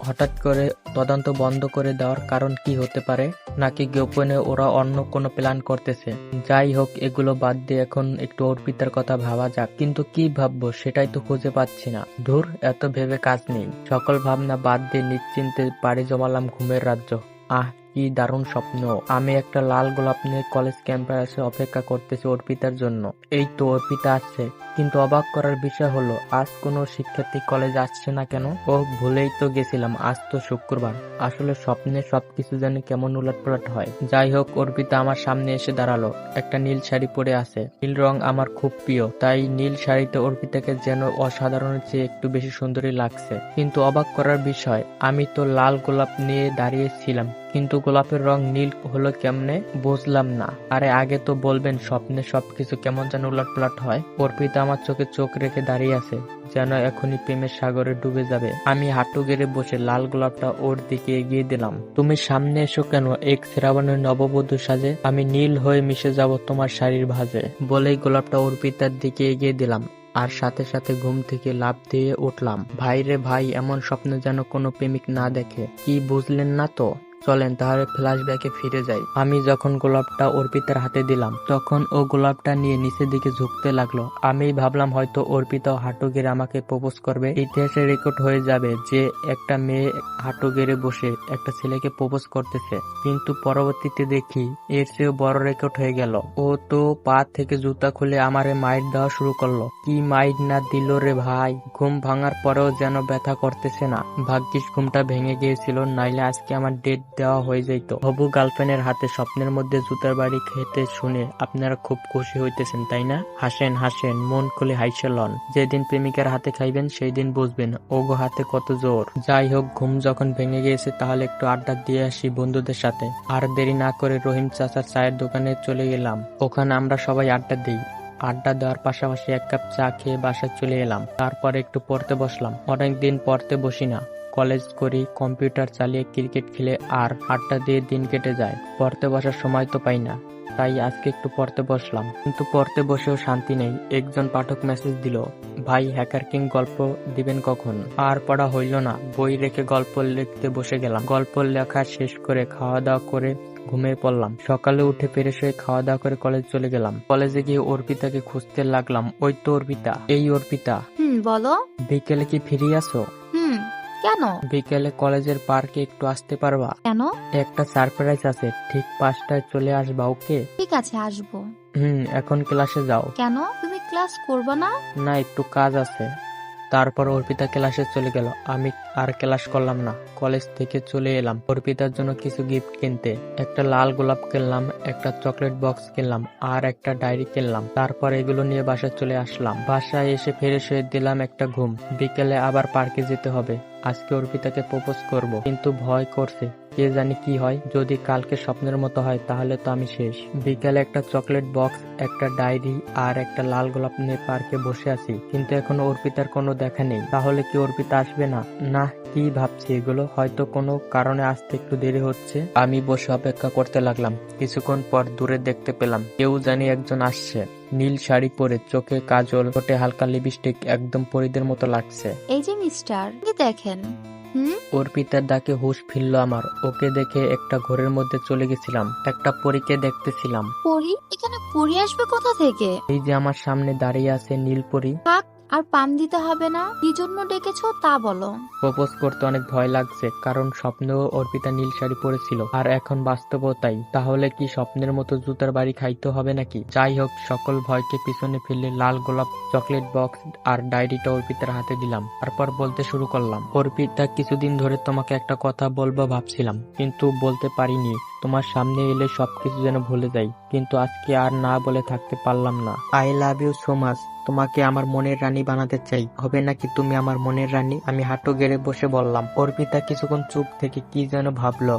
হঠাৎ করে তদন্ত বন্ধ করে দেওয়ার কারণ কি হতে পারে? নাকি গোপনে ওরা অন্য কোনো প্ল্যান করতেছে? যাই হোক, এগুলো বাদ দিয়ে এখন একটু অর্পিতার কথা ভাবা যাক। কিন্তু কি ভাববো সেটাই তো খুঁজে পাচ্ছি না। ধুর, এত ভেবে কাজ নেই। সকল ভাবনা বাদ দিয়ে নিশ্চিন্তে পাড়ি জমালাম ঘুমের রাজ্য। আহ, কি দারুণ স্বপ্ন। আমি একটা লাল গোলাপ নিয়ে কলেজ ক্যাম্পাসে অপেক্ষা করতেছি অর্পিতার জন্য। এই তো অর্পিতা আসছে, কিন্তু অবাক করার বিষয় হলো আজ কোনো শিক্ষার্থী কলেজ আসছে না কেন? ও, ভুলেই তো গেছিলাম, আজ তো শুক্রবার। আসলে স্বপ্নে সবকিছু যেন কেমন উলটপালট হয়। যাই হোক, অর্পিতা আমার সামনে এসে দাঁড়ালো। একটা নীল শাড়ি পরে আছে। নীল রং আমার খুব প্রিয়, তাই নীল শাড়িতে অর্পিতাকে যেন অসাধারণের চেয়ে একটু বেশি সুন্দরী লাগছে। কিন্তু অবাক করার বিষয়, আমি তো লাল গোলাপ নিয়ে দাঁড়িয়েছিলাম, কিন্তু গোলাপের রং নীল হলো কেমনে বুঝলাম না। আরে আগে তো বলবেন, স্বপ্নে সবকিছু কেমন যেন উলটপালট হয়। অর্পিতা আমার চোখে চোখ রেখে দাঁড়িয়ে আছে, যেন এখনই প্রেমের সাগরে ডুবে যাবে। আমি হাঁটু গেড়ে বসে লাল গোলাপটা ওর দিকে এগিয়ে দিলাম। তুমি সামনে এসো কেন এক শ্রাবণের নববধূ সাজে, আমি নীল হয়ে মিশে যাব তোমার শাড়ির ভাঁজে। বলেই গোলাপটা অর্পিতার দিকে এগিয়ে দিলাম, আর সাথে সাথে ঘুম থেকে লাফ দিয়ে উঠলাম। ভাই রে ভাই, এমন স্বপ্ন যেন কোনো প্রেমিক না দেখে। কি বুঝলেন না তো? চলেন তাহলে ফ্ল্যাশব্যাকে ফিরে যাই। আমি যখন গোলাপটা অর্পিতার হাতে দিলাম তখন ও গোলাপটা নিয়ে নিচের দিকে ঝুঁকতে লাগলো। আমি ভাবলাম হয়তো অর্পিতাও হাঁটু গেড়ে আমাকে প্রপোজ করবে, ইতিহাসে রেকর্ড হয়ে যাবে যে একটা মেয়ে হাঁটু গেড়ে বসে একটা ছেলেকে প্রপোজ করতেছে। কিন্তু পরবর্তীতে দেখি এর চেয়েও বড় রেকর্ড হয়ে গেল। ও তো পা থেকে জুতা খুলে আমারে মাইট দেওয়া শুরু করলো। কি মাইট না দিল রে ভাই, ঘুম ভাঙার পরেও যেন ব্যথা করতেছে না। ভাগ্যিস ঘুমটা ভেঙে গিয়েছিল, নাইলে আজকে আমার ডেট দেওয়া হয়ে যাইত। হবু গার্লফ্রেন্ডের হাতে স্বপ্নের মধ্যে জুতার বাড়ি খেতে শুনে আপনারা খুব খুশি হইতেছেন তাই না? হাসেন হাসেন, মন খুলে হাইসে লন। যেদিন প্রেমিকার হাতে খাইবেন সেই দিন বুঝবেন ওগো হাতে কত জোর। যাই হোক, ঘুম যখন ভেঙে গিয়েছে তাহলে একটু আড্ডা দিয়ে আসি বন্ধুদের সাথে। আর দেরি না করে রহিম চাচার চায়ের দোকানে চলে গেলাম। ওখানে আমরা সবাই আড্ডা দিই। আড্ডা দেওয়ার পাশাপাশি এক কাপ চা খেয়ে বাসায় চলে এলাম। তারপর একটু পড়তে বসলাম। অনেকদিন পড়তে বসি না, কলেজ করি, কম্পিউটার চালিয়ে ক্রিকেট খেলে আর আড্ডা দিয়ে দিন কেটে যায়। পড়তে বসার সময় তো পাই না, তাই আজকে একটু পড়তে বসলাম। কিন্তু পড়তে বসেও শান্তি নেই। একজন পাঠক মেসেজ দিল, ভাই হ্যাকার কিং গল্প দিবেন কখন? আর পড়া হইল না, বই রেখে গল্প লিখতে বসে গেলাম। গল্প লেখা শেষ করে খাওয়া দাওয়া করে ঘুমিয়ে পড়লাম। সকালে উঠে ফ্রেশ হয়ে খাওয়া দাওয়া করে কলেজ চলে গেলাম। কলেজে গিয়ে অর্পিতাকে খুঁজতে লাগলাম। ওই তো অর্পিতা। এই অর্পিতা, বলো। বিকেলে কি ফিরে আসো? কেন? বিকেলে কলেজের পার্কে একটু আসতে পারবা? কেন? একটা সারপ্রাইজ আছে, ঠিক 5টায় চলে আসবা, ওকে? ঠিক আছে, আসবো। এখন ক্লাসে যাও। কেন, তুমি ক্লাস করবে না? না, একটু কাজ আছে। তারপর অর্পিতা ক্লাসে চলে গেল। আমি আর ক্লাস করলাম না। কলেজ থেকে চলে এলাম অর্পিতার জন্য কিছু গিফট কিনতে। একটা লাল গোলাপ কিনলাম, একটা চকলেট বক্স কিনলাম আর একটা ডায়েরি কিনলাম। তারপর এগুলো নিয়ে বাসায় চলে আসলাম। বাসায় এসে ফ্রেশ হয়ে দিলাম একটা ঘুম। বিকেলে আবার পার্কে যেতে হবে। আজকে অর্পিতাকে প্রপোজ করব, কিন্তু ভয় করছে, কে জানি কি হয়। যদি কালকে স্বপ্নের মতো হয় তাহলে তো আমি শেষ। বিকালে একটা চকলেট বক্স, একটা ডায়েরি আর একটা লাল গোলাপ নিয়ে পার্কে বসে আছি, কিন্তু এখনো অর্পিতার কোনো দেখা নেই। তাহলে কি অর্পিতা আসবে না? না, কি ভাবছি এগুলো, হয়তো কোনো কারণে আসতে একটু দেরি হচ্ছে। আমি বসে অপেক্ষা করতে লাগলাম। কিছুক্ষণ পর দূরে দেখতে পেলাম কেউ জানি একজন আসছে। নীল শাড়ি পরে, চোখে কাজল, ঠোঁটে হালকা লিপস্টিক, একদম পরীদের মতো লাগছে। এই যে মিস্টার, কি দেখেন? অর্পিতার ডাকে হুঁশ ফিরল আমার। ওকে দেখে একটা ঘরের মধ্যে চলে গেছিলাম। একটা পরীকে দেখতেছিলাম। পরি? এখানে পরি আসবে কোথা থেকে? এই যে আমার সামনে দাঁড়িয়ে আছে নীল পরী। থাক, আর পাম দিতে হবে না। কি জন্য ডেকেছো তা বলো। প্রপোজ করতে অনেক ভয় লাগছে, কারণ স্বপ্নেও অর্পিতা নীল শাড়ি পরেছিল আর এখন বাস্তবও তাই। তাহলে কি স্বপ্নের মতো জুতার বাড়ি খাইতে হবে নাকি? যাই হোক, সকল ভয়কে পিছনে ফেলে লাল গোলাপ, চকলেট বক্স আর ডায়েরিটা অর্পিতার হাতে দিলাম। তারপর বলতে শুরু করলাম, অর্পিতা, কিছুদিন ধরে তোমাকে একটা কথা বলবো ভাবছিলাম, কিন্তু বলতে পারিনি। তোমার সামনে এলে সবকিছু যেন ভুলে যাই, কিন্তু আজকে আর না বলে থাকতে পারলাম না। I love you so much. তোমাকে আমার মনের রানী বানাতে চাই। হবে নাকি তুমি আমার মনের রানী? আমি হাঁটু গেড়ে বসে বললাম। অর্পিতা কিছুক্ষণ চুপ থেকে কি যেন ভাবলো,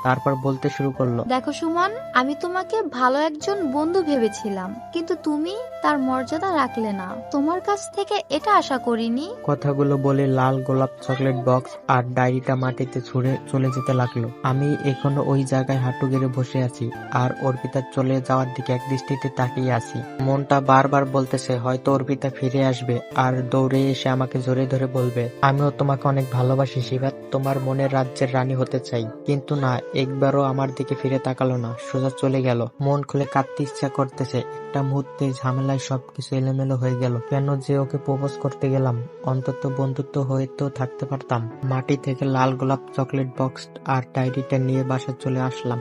তারপর বলতে শুরু করলো, দেখো সুমন, আমি তোমাকে ভালো একজন বন্ধু ভেবেছিলাম, কিন্তু তুমি তার মর্যাদা রাখলে না। তোমার কাছ থেকে এটা আশা করিনি। কথাগুলো বলে লাল গোলাপ, চকলেট বক্স আর ডায়েরিটা মাটিতে ছুঁড়ে চলে যেতে লাগলো। আমি এখনো ওই জায়গায় হাঁটু গেড়ে বসে আছি আর অর্পিতা চলে যাওয়ার দিকে এক দৃষ্টিতে তাকিয়ে আছি। মনটা বারবার বলতেছে হয়তো অর্পিতা ফিরে আসবে আর দৌড়ে এসে আমাকে জোরে ধরে বলবে, আমিও তোমাকে অনেক ভালোবাসি শিবা, তোমার মনের রাজ্যের রানী হতে চাই। কিন্তু না, একবারও আমার দিকে ফিরে তাকালো না, সোজা চলে গেল। মন খুলে কাঁদতে ইচ্ছা করতেছে। একটা মুহূর্তে ঝামেলায় সবকিছু এলোমেলো হয়ে গেল। কেন যে ওকে প্রপোজ করতে গেলাম? অন্তত বন্ধুত্ব হয়ে তো থাকতে পারতাম। মাটি থেকে লাল গোলাপ, চকলেট বক্স আর ডায়েরিটা নিয়ে বাসায় চলে আসলাম।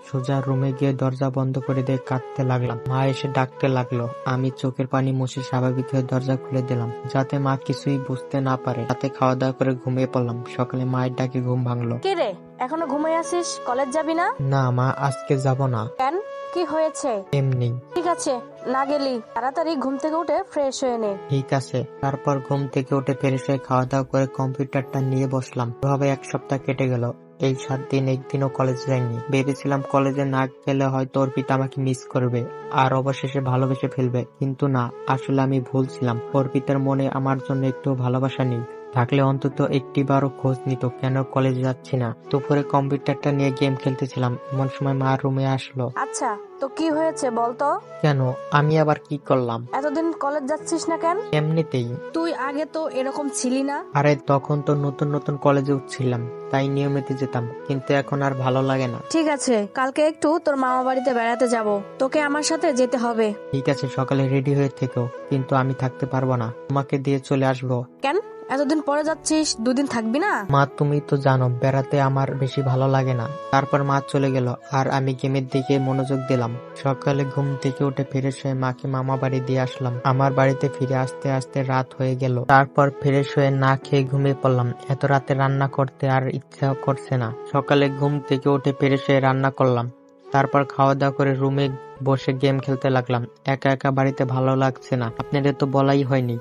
সোজা রুমে গিয়ে দরজা বন্ধ করে দিয়ে কাঁদতে লাগলাম। মা এসে ডাকতে লাগলো। আমি চোখের পানি মুছে স্বাভাবিক হয়ে দরজা খুলে দিলাম, যাতে মা কিছুই বুঝতে না পারে। রাতে খাওয়া দাওয়া করে ঘুমিয়ে পড়লাম। সকালে মায়ের ডাকে ঘুম ভাঙলো। কে রে, এখনো ঘুমিয়ে আছিস? কলেজ যাবি না? না মা, আজকে যাব না। কেন, কি হয়েছে? এমনি। ঠিক আছে, না গেলি তাড়াতাড়ি ঘুম থেকে উঠে ফ্রেশ হয়ে নে। ঠিক আছে। তারপর ঘুম থেকে উঠে ফ্রেশ হয়ে খাওয়া দাওয়া করে কম্পিউটারটা নিয়ে বসলাম। এভাবে এক সপ্তাহ কেটে গেল। এই 7 দিন একদিনও কলেজ যাইনি। ভেবেছিলাম কলেজে না গেলে হয়তো অর্পিতা আমাকে মিস করবে আর অবশেষে ভালোবেসে ফেলবে, কিন্তু না, আসলে আমি ভুল ছিলাম। অর্পিতার মনে আমার জন্য একটু ভালোবাসা নেই। থাকলে অন্তত একটিবারও খোঁজ নিত কেন কলেজে যাচ্ছি না। দুপুরে কম্পিউটারটা নিয়ে গেম খেলতেছিলাম, এমন সময় মা রুমে আসলো। আচ্ছা, তো কি হয়েছে বলতো? কেন, আমি আবার কি করলাম? এতদিন কলেজ যাচ্ছিস না কেন? এমনিতেই। তুই আগে তো এরকম ছিলি না। আরে তখন তো নতুন নতুন কলেজে উঠছিলাম, তাই নিয়মিত যেতাম, কিন্তু এখন আর ভালো লাগে না। ঠিক আছে, কালকে একটু তোর মামা বাড়িতে বেড়াতে যাব, তোকে আমার সাথে যেতে হবে। ঠিক আছে, সকালে রেডি হয়ে থেকো, কিন্তু আমি থাকতে পারবো না, তোমাকে দিয়ে চলে আসবো। কেন, এতদিন পরে যাচ্ছিস, দুদিন থাকবি না? মা, তুমি তো জানো বেড়াতে আমার বেশি ভালো লাগে না। তারপর মা চলে গেল আর আমি গেমের দিকে মনোযোগ দিলাম। সকালে ঘুম থেকে উঠে ফ্রেশ হয়ে মাকে মামা বাড়ি দিয়ে আসলাম। আমার বাড়িতে ফিরে আসতে আসতে রাত হয়ে গেল। তারপর ফ্রেশ হয়ে না খেয়ে ঘুমিয়ে পড়লাম। এত রাতে রান্না করতে আর ইচ্ছা করছে না। সকালে ঘুম থেকে উঠে ফ্রেশ হয়ে রান্না করলাম। তারপর খাওয়া দাওয়া করে রুমে বসে গেম খেলতে লাগলাম। একা একা বাড়িতে ভালো লাগছে না, আপনাদের তো বলাই হয়নি।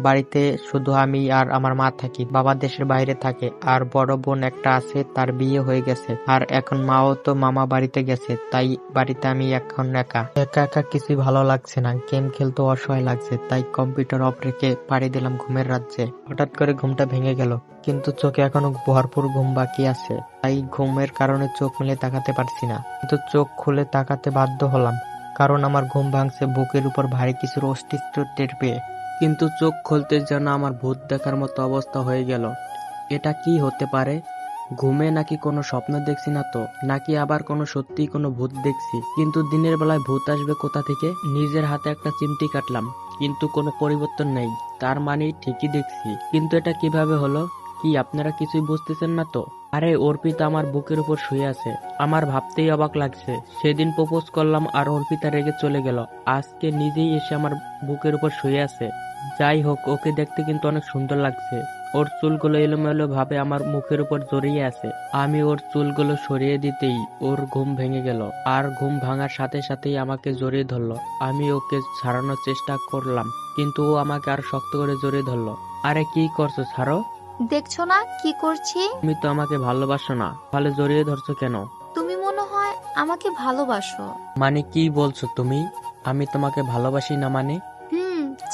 বাড়িতে শুধু আমি আর আমার মা থাকি, বাবা দেশের বাইরে থাকে, আর বড় বোন একটা আছে, তার বিয়ে হয়ে গেছে, আর এখন মাও তো মামা বাড়িতে গেছে, তাই বাড়িতে আমি এখন একা একা কিছুই ভালো লাগছে না। গেম খেলতে অসহায় লাগছে, তাই কম্পিউটার অফ রেখে পাড়ি দিলাম ঘুমের রাজ্যে। হঠাৎ করে ঘুমটা ভেঙে গেল, কিন্তু চোখে এখনো ভরপুর ঘুম বাকি আছে, তাই ঘুমের কারণে চোখ মেলে তাকাতে পারছি না। কিন্তু চোখ খুলে তাকাতে বাধ্য হলাম, কারণ আমার ঘুম ভাঙছে বুকের উপর ভারী কিছুর অস্তিত্ব টের পেয়ে। কিন্তু চোখ খুলতে যেন আমার ভূত দেখার মতো অবস্থা হয়ে গেল। এটা কি হতে পারে? ঘুমে নাকি কোনো স্বপ্ন দেখছি না তো, নাকি আবার কোনো সত্যিই কোনো ভূত দেখছি? কিন্তু দিনের বেলায় ভূত আসবে কোথা থেকে? নিজের হাতে একটা চিমটি কাটলাম, কিন্তু কোনো পরিবর্তন নেই, তার মানে ঠিকই দেখছি। কিন্তু এটা কিভাবে হলো? কি আপনারা কিছুই বুঝতেছেন না তো? আরে অর্পিতা আমার বুকের উপর শুয়ে আছে। আমার ভাবতেই অবাক লাগছে, সেদিন প্রপোজ করলাম আর অর্পিতা রেগে চলে গেল, আজকে নিজেই এসে আমার বুকের উপর শুয়ে আছে। যাই হোক, ওকে দেখতে কিন্তু অনেক সুন্দর লাগছে। ওর চুলগুলো এলোমেলো ভাবে আমার মুখের উপর জড়িয়ে আছে। আমি ওর চুলগুলো সরিয়ে দিতেই ওর ঘুম ভেঙে গেল, আর ঘুম ভাঙার সাথে সাথেই আমাকে জড়িয়ে ধরলো। আমি ওকে ছাড়ানোর চেষ্টা করলাম, কিন্তু ও আমাকে আর শক্ত করে জড়িয়ে ধরলো। আরে কি করছো, ছাড়ো। দেখছো না কি করছি? তুমি তো আমাকে ভালোবাসো না, তাহলে জড়িয়ে ধরছো কেন? তুমি মনে হয় আমাকে ভালোবাসো। মানে কি বলছো তুমি? আমি তোমাকে ভালোবাসি না মানে?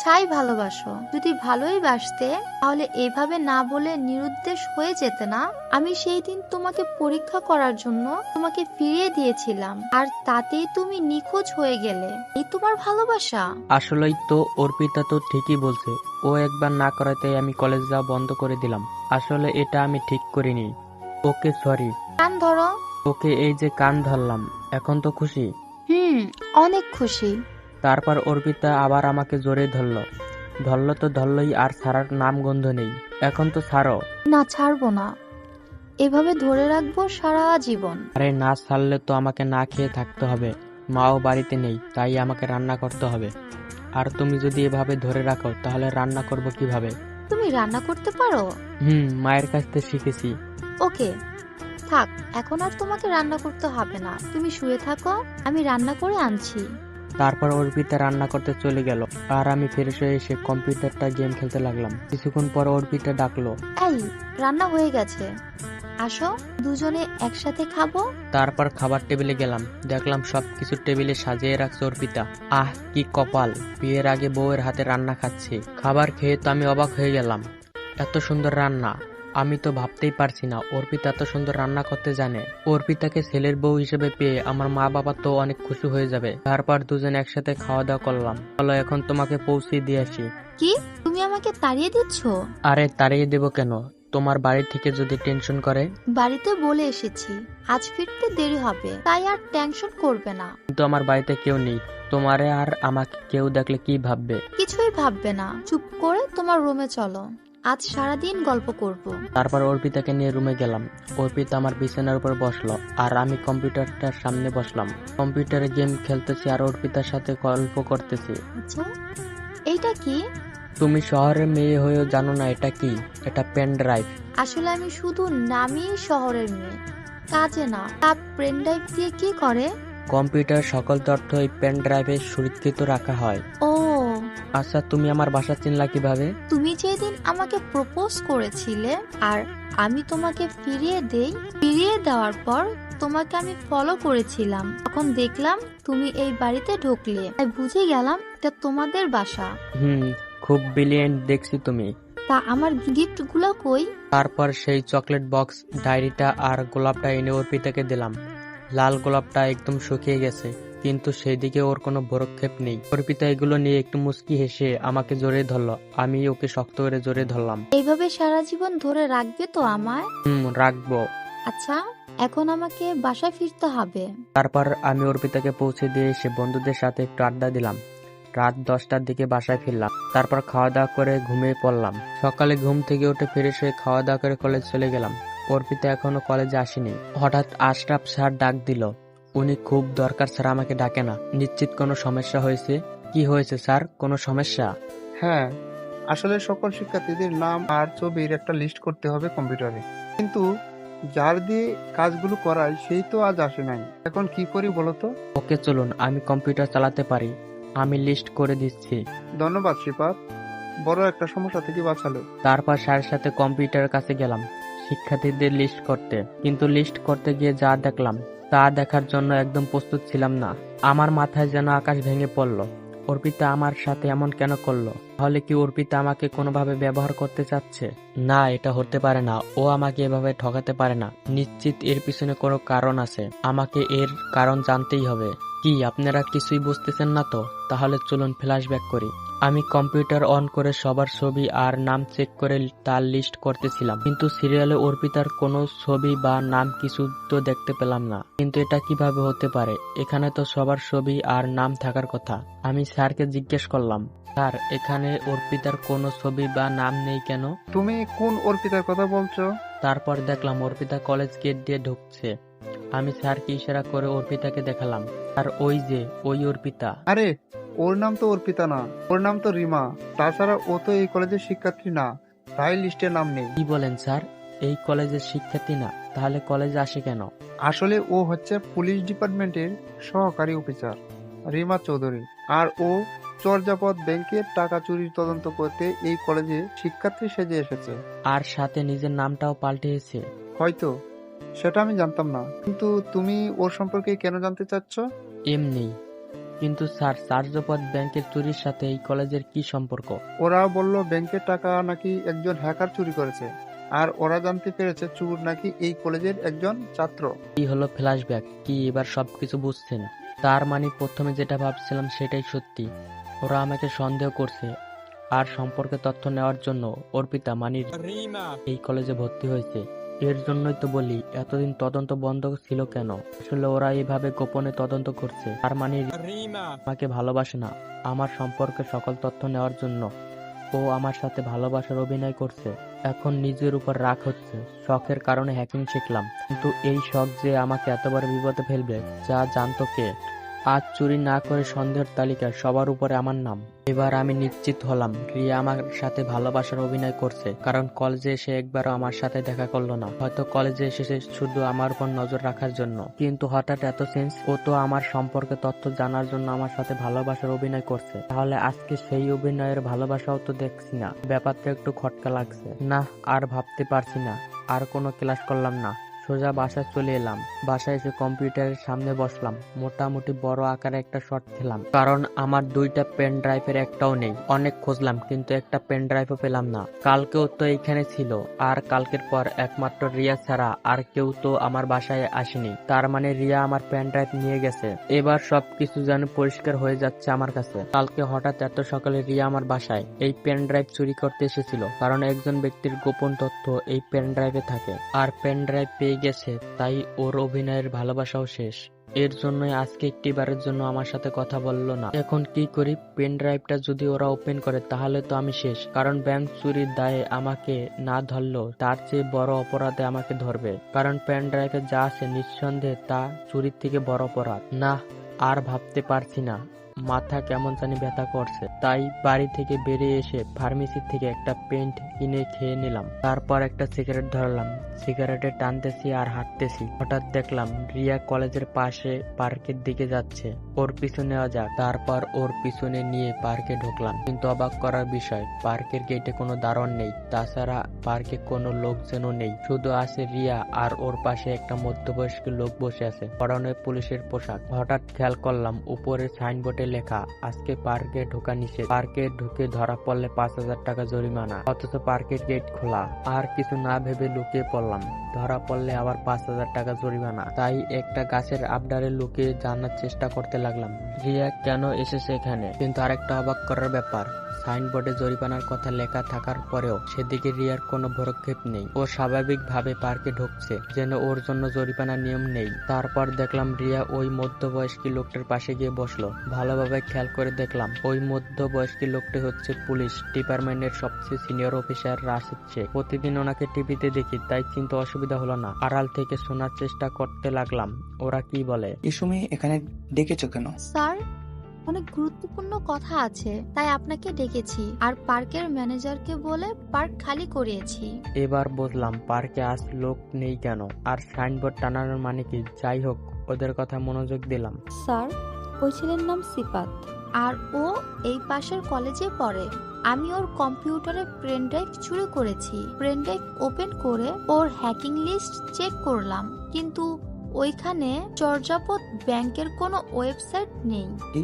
চাই ভালোবাসো। যদি ভালোই বাসতে তাহলে এভাবে না বলে নিরুদ্দেশ হয়ে যেতে না। আমি সেই দিন তোমাকে পরীক্ষা করার জন্য তোমাকে ফিরিয়ে দিয়েছিলাম, আর তাতেই তুমি নিখোঁজ হয়ে গেলে। এই তোমার ভালোবাসা? আসলেই তো অর্পিতা তো ঠিকই বলছে। ও একবার না করাতে আমি কলেজ যাওয়া বন্ধ করে দিলাম। আসলে এটা আমি ঠিক করিনি। ওকে সরি। কান ধরো। ওকে, এই যে কান ধরলাম। এখন তো খুশি? অনেক খুশি। তারপর অর্পিতা আবার আমাকে জড়িয়ে ধরলো তো ধরলই, আর ছাড়ার নাম গন্ধ নেই। এখন তো ছাড়ো। না, ছাড়বো না, এভাবে ধরে রাখবো সারা জীবন। আরে না ছাড়লে তো আমাকে না খেয়ে থাকতে হবে। মাও বাড়িতে নেই, তাই আমাকে রান্না করতে হবে। আর তুমি যদি এভাবে ধরে রাখো তাহলে রান্না করব কিভাবে? তুমি রান্না করতে পারো? মায়ের কাছ থেকে শিখেছি। ওকে, থাক, এখন আর তোমাকে রান্না করতে হবে না। তুমি শুয়ে থাকো, আমি রান্না করে আনছি। তারপর অর্পিতা রান্না করতে চলে গেল, আর আমি ফ্রেশ হয়ে এসে কম্পিউটারটা গেম খেলতে লাগলাম। কিছুক্ষণ পর অর্পিতা ডাকলো, এই, রান্না হয়ে গেছে, আসো দুজনে একসাথে খাবো। তারপর খাবার টেবিলে গেলাম, দেখলাম সবকিছু টেবিলে সাজিয়ে রাখছে অর্পিতা। আহ, কি কপাল, বিয়ের আগে বউয়ের হাতে রান্না খাচ্ছি। খাবার খেয়ে তো আমি অবাক হয়ে গেলাম। এত সুন্দর রান্না, আমি তো ভাবতেই পারছি না অর্পিতা এত সুন্দর রান্না করতে জানে। অর্পিতাকে ছেলের বউ হিসেবে পেয়ে আমার মা বাবা তো অনেক খুশি হয়ে যাবে। তারপর দুজন একসাথে খাওয়া দাওয়া করলাম। চলো এখন তোমাকে পৌঁছে দিয়ে আসি। কি, তুমি আমাকে তাড়িয়ে দিচ্ছ? আরে তাড়িয়ে দেবো কেন, তোমার বাড়ি থেকে যদি টেনশন করে? বাড়িতে বলে এসেছি আজ ফিরতে দেরি হবে, তাই আর টেনশন করবে না। কিন্তু আমার বাড়িতে কেউ নেই, তোমারে আর আমাকে কেউ দেখলে কি ভাববে? কিছুই ভাববে না, চুপ করে তোমার রুমে চলো, আজ সারাদিন গল্প করব। তারপর অর্পিতাকে নিয়ে রুমে গেলাম। অর্পিতা আমার বিছানার উপর বসলো, আর আমি কম্পিউটারটার সামনে বসলাম। কম্পিউটারে গেম খেলতেছি আর অর্পিতার সাথে গল্প করতেছি। আচ্ছা, এইটা কি? তুমি শহরের মেয়ে হয়েও জানো না এটা কি? এটা পেন ড্রাইভ। আসলে আমি শুধু নামই শহরের মেয়ে, কাজে না। তা পেন ড্রাইভ দিয়ে কি করে? কম্পিউটার সকল তথ্য এই পেন ড্রাইভে সুরক্ষিত রাখা হয়। ও আচ্ছা, তুমি আমার বাসা চিনলা কিভাবে? তুমি যেদিন আমাকে প্রপোজ করেছিলে আর আমি তোমাকে ফিরিয়ে দেওয়ার পর তোমাকে আমি ফলো করেছিলাম, তখন দেখলাম তুমি এই বাড়িতে ঢুকলে, তাই বুঝে গেলাম এটা তোমাদের বাসা। খুব ব্রিলিয়েন্ট দেখছি তুমি। তা আমার গিফটগুলো কই? তারপর সেই চকলেট বক্স, ডায়েরিটা আর গোলাপটা এনে অর্পিতাকে দিলাম। লাল গোলাপটা একদম শুকিয়ে গেছে, কিন্তু সেই দিকে ওর কোনো ভ্রুক্ষেপ নেই। অর্পিতা এগুলো নিয়ে একটু মুচকি হেসে আমাকে জড়িয়ে ধরলো। আমি ওকে শক্ত করে জড়িয়ে ধরলাম। এইভাবে সারা জীবন ধরে রাখবে তো আমায়? রাখবো। আচ্ছা, এখন আমাকে বাসায় ফিরতে হবে। তারপর আমি অর্পিতাকে পৌঁছে দিয়ে এসে বন্ধুদের সাথে একটু আড্ডা দিলাম। রাত 10টার দিকে বাসায় ফিরলাম। তারপর খাওয়া দাওয়া করে ঘুমিয়ে পড়লাম। সকালে ঘুম থেকে উঠে ফ্রেশ হয়ে খাওয়া দাওয়া করে কলেজ চলে গেলাম। অর্পিতা এখনো কলেজে আসেনি। হঠাৎ আশরাফ স্যার ডাক দিল। উনি খুব দরকার ছাড়া আমাকে ডাকে না। নিশ্চিত কোনো সমস্যা হয়েছে? কি হয়েছে স্যার, কোনো সমস্যা? হ্যাঁ, আসলে সকল শিক্ষার্থীদের নাম আর ছবির একটা লিস্ট করতে হবে কম্পিউটারে, কিন্তু যার দিয়ে কাজগুলো করায় সেই তো আজ আসে নাই। এখন কি করি বলো তো? ওকে চলুন, আমি কম্পিউটার চালাতে পারি। আমি লিস্ট করে দিচ্ছি। ধন্যবাদ শ্রীপাদ, বড় একটা সমস্যা থেকে বাঁচালে। তারপর স্যারের সাথে কম্পিউটারের কাছে গেলাম শিক্ষার্থীদের লিস্ট করতে। কিন্তু লিস্ট করতে গিয়ে যা দেখলাম তা দেখার জন্য একদম প্রস্তুত ছিলাম না। আমার মাথায় যেন আকাশ ভেঙে পড়লো। অর্পিতা আমার সাথে এমন কেন করলো? তাহলে কি অর্পিতা আমাকে কোনোভাবে ব্যবহার করতে চাচ্ছে? না, এটা হতে পারে না। ও আমাকে এভাবে ঠকাতে পারে না। নিশ্চিত এর পিছনে কোনো কারণ আছে। আমাকে এর কারণ জানতেই হবে। কি আপনারা কিছুই বুঝতেছেন না তো? তাহলে চলুন ফ্ল্যাশব্যাক করি। আমি কম্পিউটার অন করে সবার ছবি আর নাম চেক করে তার লিস্ট করতেছিলাম, কিন্তু সিরিয়ালে অর্পিতার কোনো ছবি বা নাম কিছু তো দেখতে পেলাম না। কিন্তু এটা কিভাবে হতে পারে? এখানে তো সবার ছবি আর নাম থাকার কথা। আমি স্যারকে জিজ্ঞেস করলাম, স্যার এখানে অর্পিতার কোনো ছবি বা নাম নেই কেন? তুমি কোন অর্পিতার কথা বলছো? তারপর দেখলাম অর্পিতা কলেজ গেট দিয়ে ঢুকছে। আমি স্যারকে ইশারা করে অর্পিতাকে দেখালাম। আর ওই যে ওই অর্পিতা। আরে, ওর নাম তো অর্পিতা না, ওর নাম তো রিমা। তাছাড়া ও তো এই কলেজের শিক্ষার্থী না, তাই লিস্টে নাম নেই। কি বলেন স্যার? এই কলেজের শিক্ষার্থী না? তাহলে কলেজে আসে কেন? আসলে ও হচ্ছে পুলিশ ডিপার্টমেন্টের সহকারী অফিসার রিমা চৌধুরী, আর ও চর্যাপদ ব্যাংকের টাকা চুরির তদন্ত করতে এই কলেজে শিক্ষার্থী সেজে এসেছে। আর সাথে নিজের নামটাও পাল্টেছে। হয়তো, সেটা আমি জানতাম না, কিন্তু তুমি ওর সম্পর্কে কেন জানতে চাচ্ছ? এমনি। কিন্তু স্যার, চর্যাপদ ব্যাংকের চুরির সাথে এই কলেজের কি সম্পর্ক? ওরা বলল ব্যাংকের টাকা নাকি একজন হ্যাকার চুরি করেছে, আর ওরা জানতে পেরেছে চোর নাকি এই কলেজের একজন ছাত্র। কি হলো ফ্ল্যাশব্যাক? কি এবার সবকিছু বুঝছেন? তার মানে প্রথমে যেটা ভাবছিলাম সেটাই সত্যি। ওরা আমাকে সন্দেহ করছে, আর সম্পর্কে তথ্য নেওয়ার জন্য অর্পিতা মানির এই কলেজে ভর্তি হয়েছে। এর জন্যই তো বলি এতদিন তদন্ত বন্ধ ছিল কেন। আসলে ওরা এইভাবে গোপনে তদন্ত করছে। আর মানে আমাকে ভালোবাসে না। আমার সম্পর্কে সকল তথ্য নেওয়ার জন্য ও আমার সাথে ভালোবাসার অভিনয় করছে। এখন নিজের উপর রাগ হচ্ছে। শখের কারণে হ্যাকিং শিখলাম, কিন্তু এই শখ যে আমাকে এতবার বিপদে ফেলবে যা জানতো কে? আজ চুরি না করে সন্দেহের তালিকায় সবার উপরে আমার নাম। এবার আমি নিশ্চিত হলাম রিয়া আমার সাথে ভালোবাসার অভিনয় করছে, কারণ কলেজে এসে একবারও আমার সাথে দেখা করলো না। হয়তো কলেজে এসেছে শুধু আমার উপর নজর রাখার জন্য, কিন্তু হঠাৎ এত চেঞ্জ। ও তো আমার সম্পর্কে তথ্য জানার জন্য আমার সাথে ভালোবাসার অভিনয় করছে। তাহলে আজকে সেই অভিনয়ের ভালোবাসাও তো দেখছি না। ব্যাপারটা একটু খটকা লাগছে। না, আর ভাবতে পারছি না। আর কোনো ক্লাস করলাম না, সোজা বাসায় চলে এলাম। বাসায় এসে কম্পিউটারের সামনে বসলাম। মোটামুটি বড় আকারে একটা শট খেলাম, কারণ আমার দুইটা পেন ড্রাইভের একটাও নেই। অনেক খুঁজলাম, কিন্তু একটা পেন ড্রাইভও পেলাম না। কালকেও তো এইখানে ছিল, আর কালকের পর একমাত্র রিয়া ছাড়া আর কেউ তো আমার বাসায় আসেনি। তার মানে রিয়া আমার পেন ড্রাইভ নিয়ে গেছে। এবার সবকিছু যেন পরিষ্কার হয়ে যাচ্ছে আমার কাছে। কালকে হঠাৎ এত সকালে রিয়া আমার বাসায় এই পেন ড্রাইভ চুরি করতে এসেছিল, কারণ একজন ব্যক্তির গোপন তথ্য এই পেন ড্রাইভে থাকে। আর পেন ড্রাইভ পেয়ে গেছে, তাই ওর অভিনয়ের ভালোবাসাও শেষ। এর জন্যই আজকে একটিবারের জন্য আমার সাথে কথা বললো না। এখন কি করি? পেন ড্রাইভটা যদি ওরা ওপেন করে তাহলে তো আমি শেষ, কারণ ব্যাংক চুরির দায়ে আমাকে না ধরলো তার চেয়ে বড় অপরাধে আমাকে ধরবে। কারণ পেন ড্রাইভে যা আছে নিঃসন্দেহে তা চুরির থেকে বড় অপরাধ। না, আর ভাবতে পারছি না। মাথা কেমন জানি ব্যথা করছে। তাই বাড়ি থেকে বেরিয়ে এসে ফার্মেসি থেকে একটা পেন্ট কিনে খেয়ে নিলাম। তারপর একটা সিগারেট ধরলাম। সিগারেটে টানতেছি আর হাঁটতেছি। হঠাৎ দেখলাম রিয়া কলেজের পাশে পার্কের দিকে যাচ্ছে। ওর পিছনে নেওয়া যাক। তারপর ওর পিছনে নিয়ে পার্কে ঢুকলাম, কিন্তু অবাক করার বিষয় পার্কের গেটে কোনো দারোয়ান নেই। তাছাড়া পার্কে কোনো লোকজনও নেই, শুধু আছে রিয়া আর ওর পাশে একটা মধ্যবয়স্ক লোক বসে আছে, পরনে পুলিশের পোশাক। হঠাৎ খেয়াল করলাম উপরে সাইনবোর্ডে লেখা আজকে পার্কে ঢোকা নিষেধ, পার্কে ঢুকে ধরা পড়লে 5,000 টাকা জরিমানা। অথচ পার্কের গেট খোলা। আর কিছু না ভেবে লুকিয়ে পড়লাম, ধরা পড়লে আবার 5,000 টাকা জরিমানা। তাই একটা গাছের আবডারে লুকিয়ে জানার চেষ্টা করতে লাগলাম রিয়া কেন এসেছে এখানে। কিন্তু আরেকটা অবাক করার ব্যাপার, সাইনবোর্ডে জরিমানার কথা লেখা থাকার পরেও সেদিকে রিয়ার কোনো ভ্রক্ষেপ নেই। ও স্বাভাবিকভাবে পার্কে ঢুকছে, যেন ওর জন্য জরিমানার নিয়ম নেই। তারপর দেখলাম রিয়া ওই মধ্যবয়স্ক লোকটার পাশে গিয়ে বসলো। ভালোভাবে খেয়াল করে দেখলাম ওই মধ্যবয়স্ক লোকটি হচ্ছে পুলিশ ডিপার্টমেন্টের সবচেয়ে সিনিয়র অফিসার রাশেদ শেখ। প্রতিদিন ওনাকে টিভিতে দেখি, তাই চিন্তা অসুবিধা হলো না। আড়াল থেকে শোনার চেষ্টা করতে লাগলাম ওরা কি বলে। এই সময় এখানে ডেকেছো কেন? স্যার, অনেক গুরুত্বপূর্ণ কথা আছে, তাই আপনাকে ডেকেছি। আর পার্কের ম্যানেজারকে বলে পার্ক খালি করিয়েছি। এবার বুঝলাম পার্কে আজ লোক নেই কেন, আর সাইনবোর্ড টানানোর মানে কি। যাই হোক, ওদের কথা মনোযোগ দিলাম। স্যার, ওই ছেলের নাম সিপাত। আর ও এই পাশের কলেজে পড়ে। আমি ওর কম্পিউটারে পেন ড্রাইভ চুরি করেছি। পেন ড্রাইভ ওপেন করে ওর হ্যাকিং লিস্ট চেক করলাম, কিন্তু ওইখানে চর্যাপদ ব্যাংকের কোনো ওয়েবসাইট নেই। কি?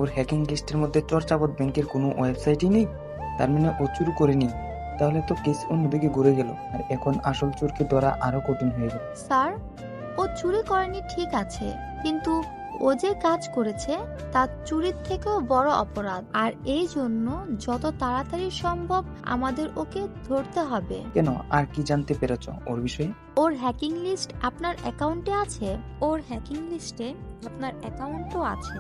ওর হ্যাকিং লিস্টের মধ্যে চর্যাপদ ব্যাংকের কোনো ওয়েবসাইটই নেই? তার মানে ও চুরি করেনি। তাহলে তো কেস অন্যদিকে ঘুরে গেল, আর এখন আসল চোরকে ধরা আরো কঠিন হয়ে গেল। স্যার, ও চুরি করেনি ঠিক আছে, কিন্তু ও যে কাজ করেছে তা চুরির থেকেও বড় অপরাধ। আর এই জন্য যত তাড়াতাড়ি সম্ভব আমাদের ওকে ধরতে হবে। কেন, আর কি জানতে পেরেছো ওর বিষয়ে? ওর হ্যাকিং লিস্ট আপনার অ্যাকাউন্টে আছে। ওর হ্যাকিং লিস্টে আপনার অ্যাকাউন্টও আছে।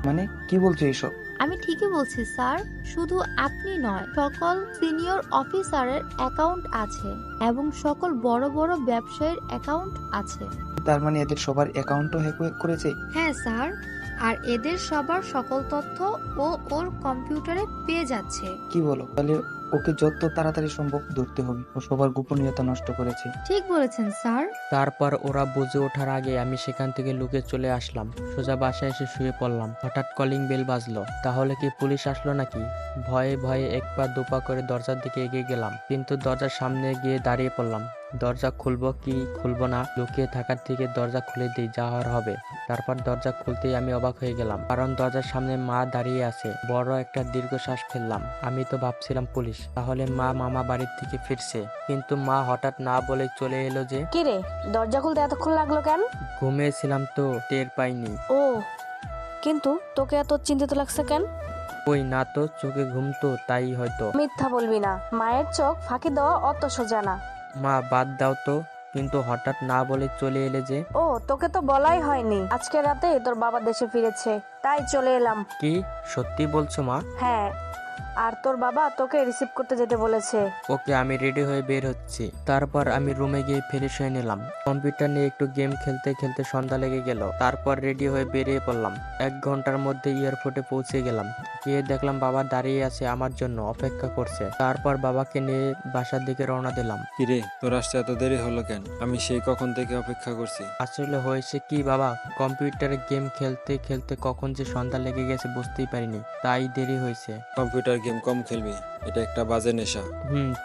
মানে কি বলছো এসব? আমি ঠিকই বলছি স্যার, শুধু আপনি নয়, সকল সিনিয়র অফিসারের অ্যাকাউন্ট আছে এবং সকল বড় বড় ব্যবসায়ীর অ্যাকাউন্ট আছে। তার মানে এদের সবার অ্যাকাউন্টও হ্যাক করেছে? হ্যাঁ স্যার, আর এদের সবার সকল তথ্য ও ওর কম্পিউটারে পেয়ে যাচ্ছে। কি বলো? তাহলে ওকে যত তাড়াতাড়ি সম্ভব ধরতে হবে। ও সবার গোপনীয়তা নষ্ট করেছে। ঠিক বলেছেন স্যার। তারপর ওরা বুঝে ওঠার আগে আমি সেখান থেকে লুকে চলে আসলাম। সোজা বাসায় এসে শুয়ে পড়লাম। হঠাৎ কলিং বেল বাজলো। তাহলে কি পুলিশ আসলো নাকি? ভয়ে ভয়ে এক পা দুপা করে দরজার দিকে এগিয়ে গেলাম, কিন্তু দরজার সামনে গিয়ে দাঁড়িয়ে পড়লাম। দরজা খুলবো কি খুলবো না, লুকিয়ে থাকার থেকে দরজা খুলে দিই, যা হওয়ার হবে। তারপর দরজা খুলতেই আমি অবাক হয়ে গেলাম, কারণ দরজার সামনে মা দাঁড়িয়ে আছে। বড় একটা দীর্ঘশ্বাস ফেললাম। আমি তো ভাবছিলাম পুলিশ, তাহলে মা মামা বাড়ির থেকে ফিরছে। কিন্তু মা হঠাৎ না বলে চলে এলো যে। কি রে, দরজা খুলতে এতক্ষণ লাগলো কেন? ঘুমিয়েছিলাম তো, টের পাইনি। ও, কিন্তু তোকে এত চিন্তিত লাগছে কেন? ওই না তো, চোখে ঘুম তো, তাই হয়তো। মিথ্যা বলবি না, মায়ের চোখ ফাঁকি দেওয়া অত সোজা না। মা বাদ দাও তো, কিন্তু হঠাৎ না বলে চলে এলে যে। ও, তোকে তো বলাই হয়নি আজকে রাতে তোর বাবা দেশে ফিরেছে, তাই চলে এলাম। কি সত্যি বলছো মা? হ্যাঁ, আর তোর বাবা তোকে রিসিভ করতে যেতে বলেছে। ওকে, আমি রেডি হয়ে বের হচ্ছি। তারপর আমি রুমে গিয়ে ফ্রেশ হয়ে নিলাম। কম্পিউটার নিয়ে একটু গেম খেলতে খেলতে সন্ধ্যা লেগে গেল। তারপর রেডি হয়ে বেরিয়ে পড়লাম। 1 ঘন্টার মধ্যে এয়ারপোর্টে পৌঁছে গেলাম। গিয়ে দেখলাম বাবা দাঁড়িয়ে আছে, আমার জন্য অপেক্ষা করছে। তারপর বাবাকে নিয়ে বাসার দিকে রওনা দিলাম। কিরে, তোর আসতে এত দেরি হলো কেন? আমি সেই কখন থেকে অপেক্ষা করছি। আসলে হয়েছে কি বাবা, কম্পিউটারে গেম খেলতে খেলতে কখন যে সন্ধ্যা লেগে গেছে বুঝতেই পারিনি, তাই দেরি হয়েছে। কম্পিউটার গেম কম খেলবি, এটা একটা বাজে নেশা।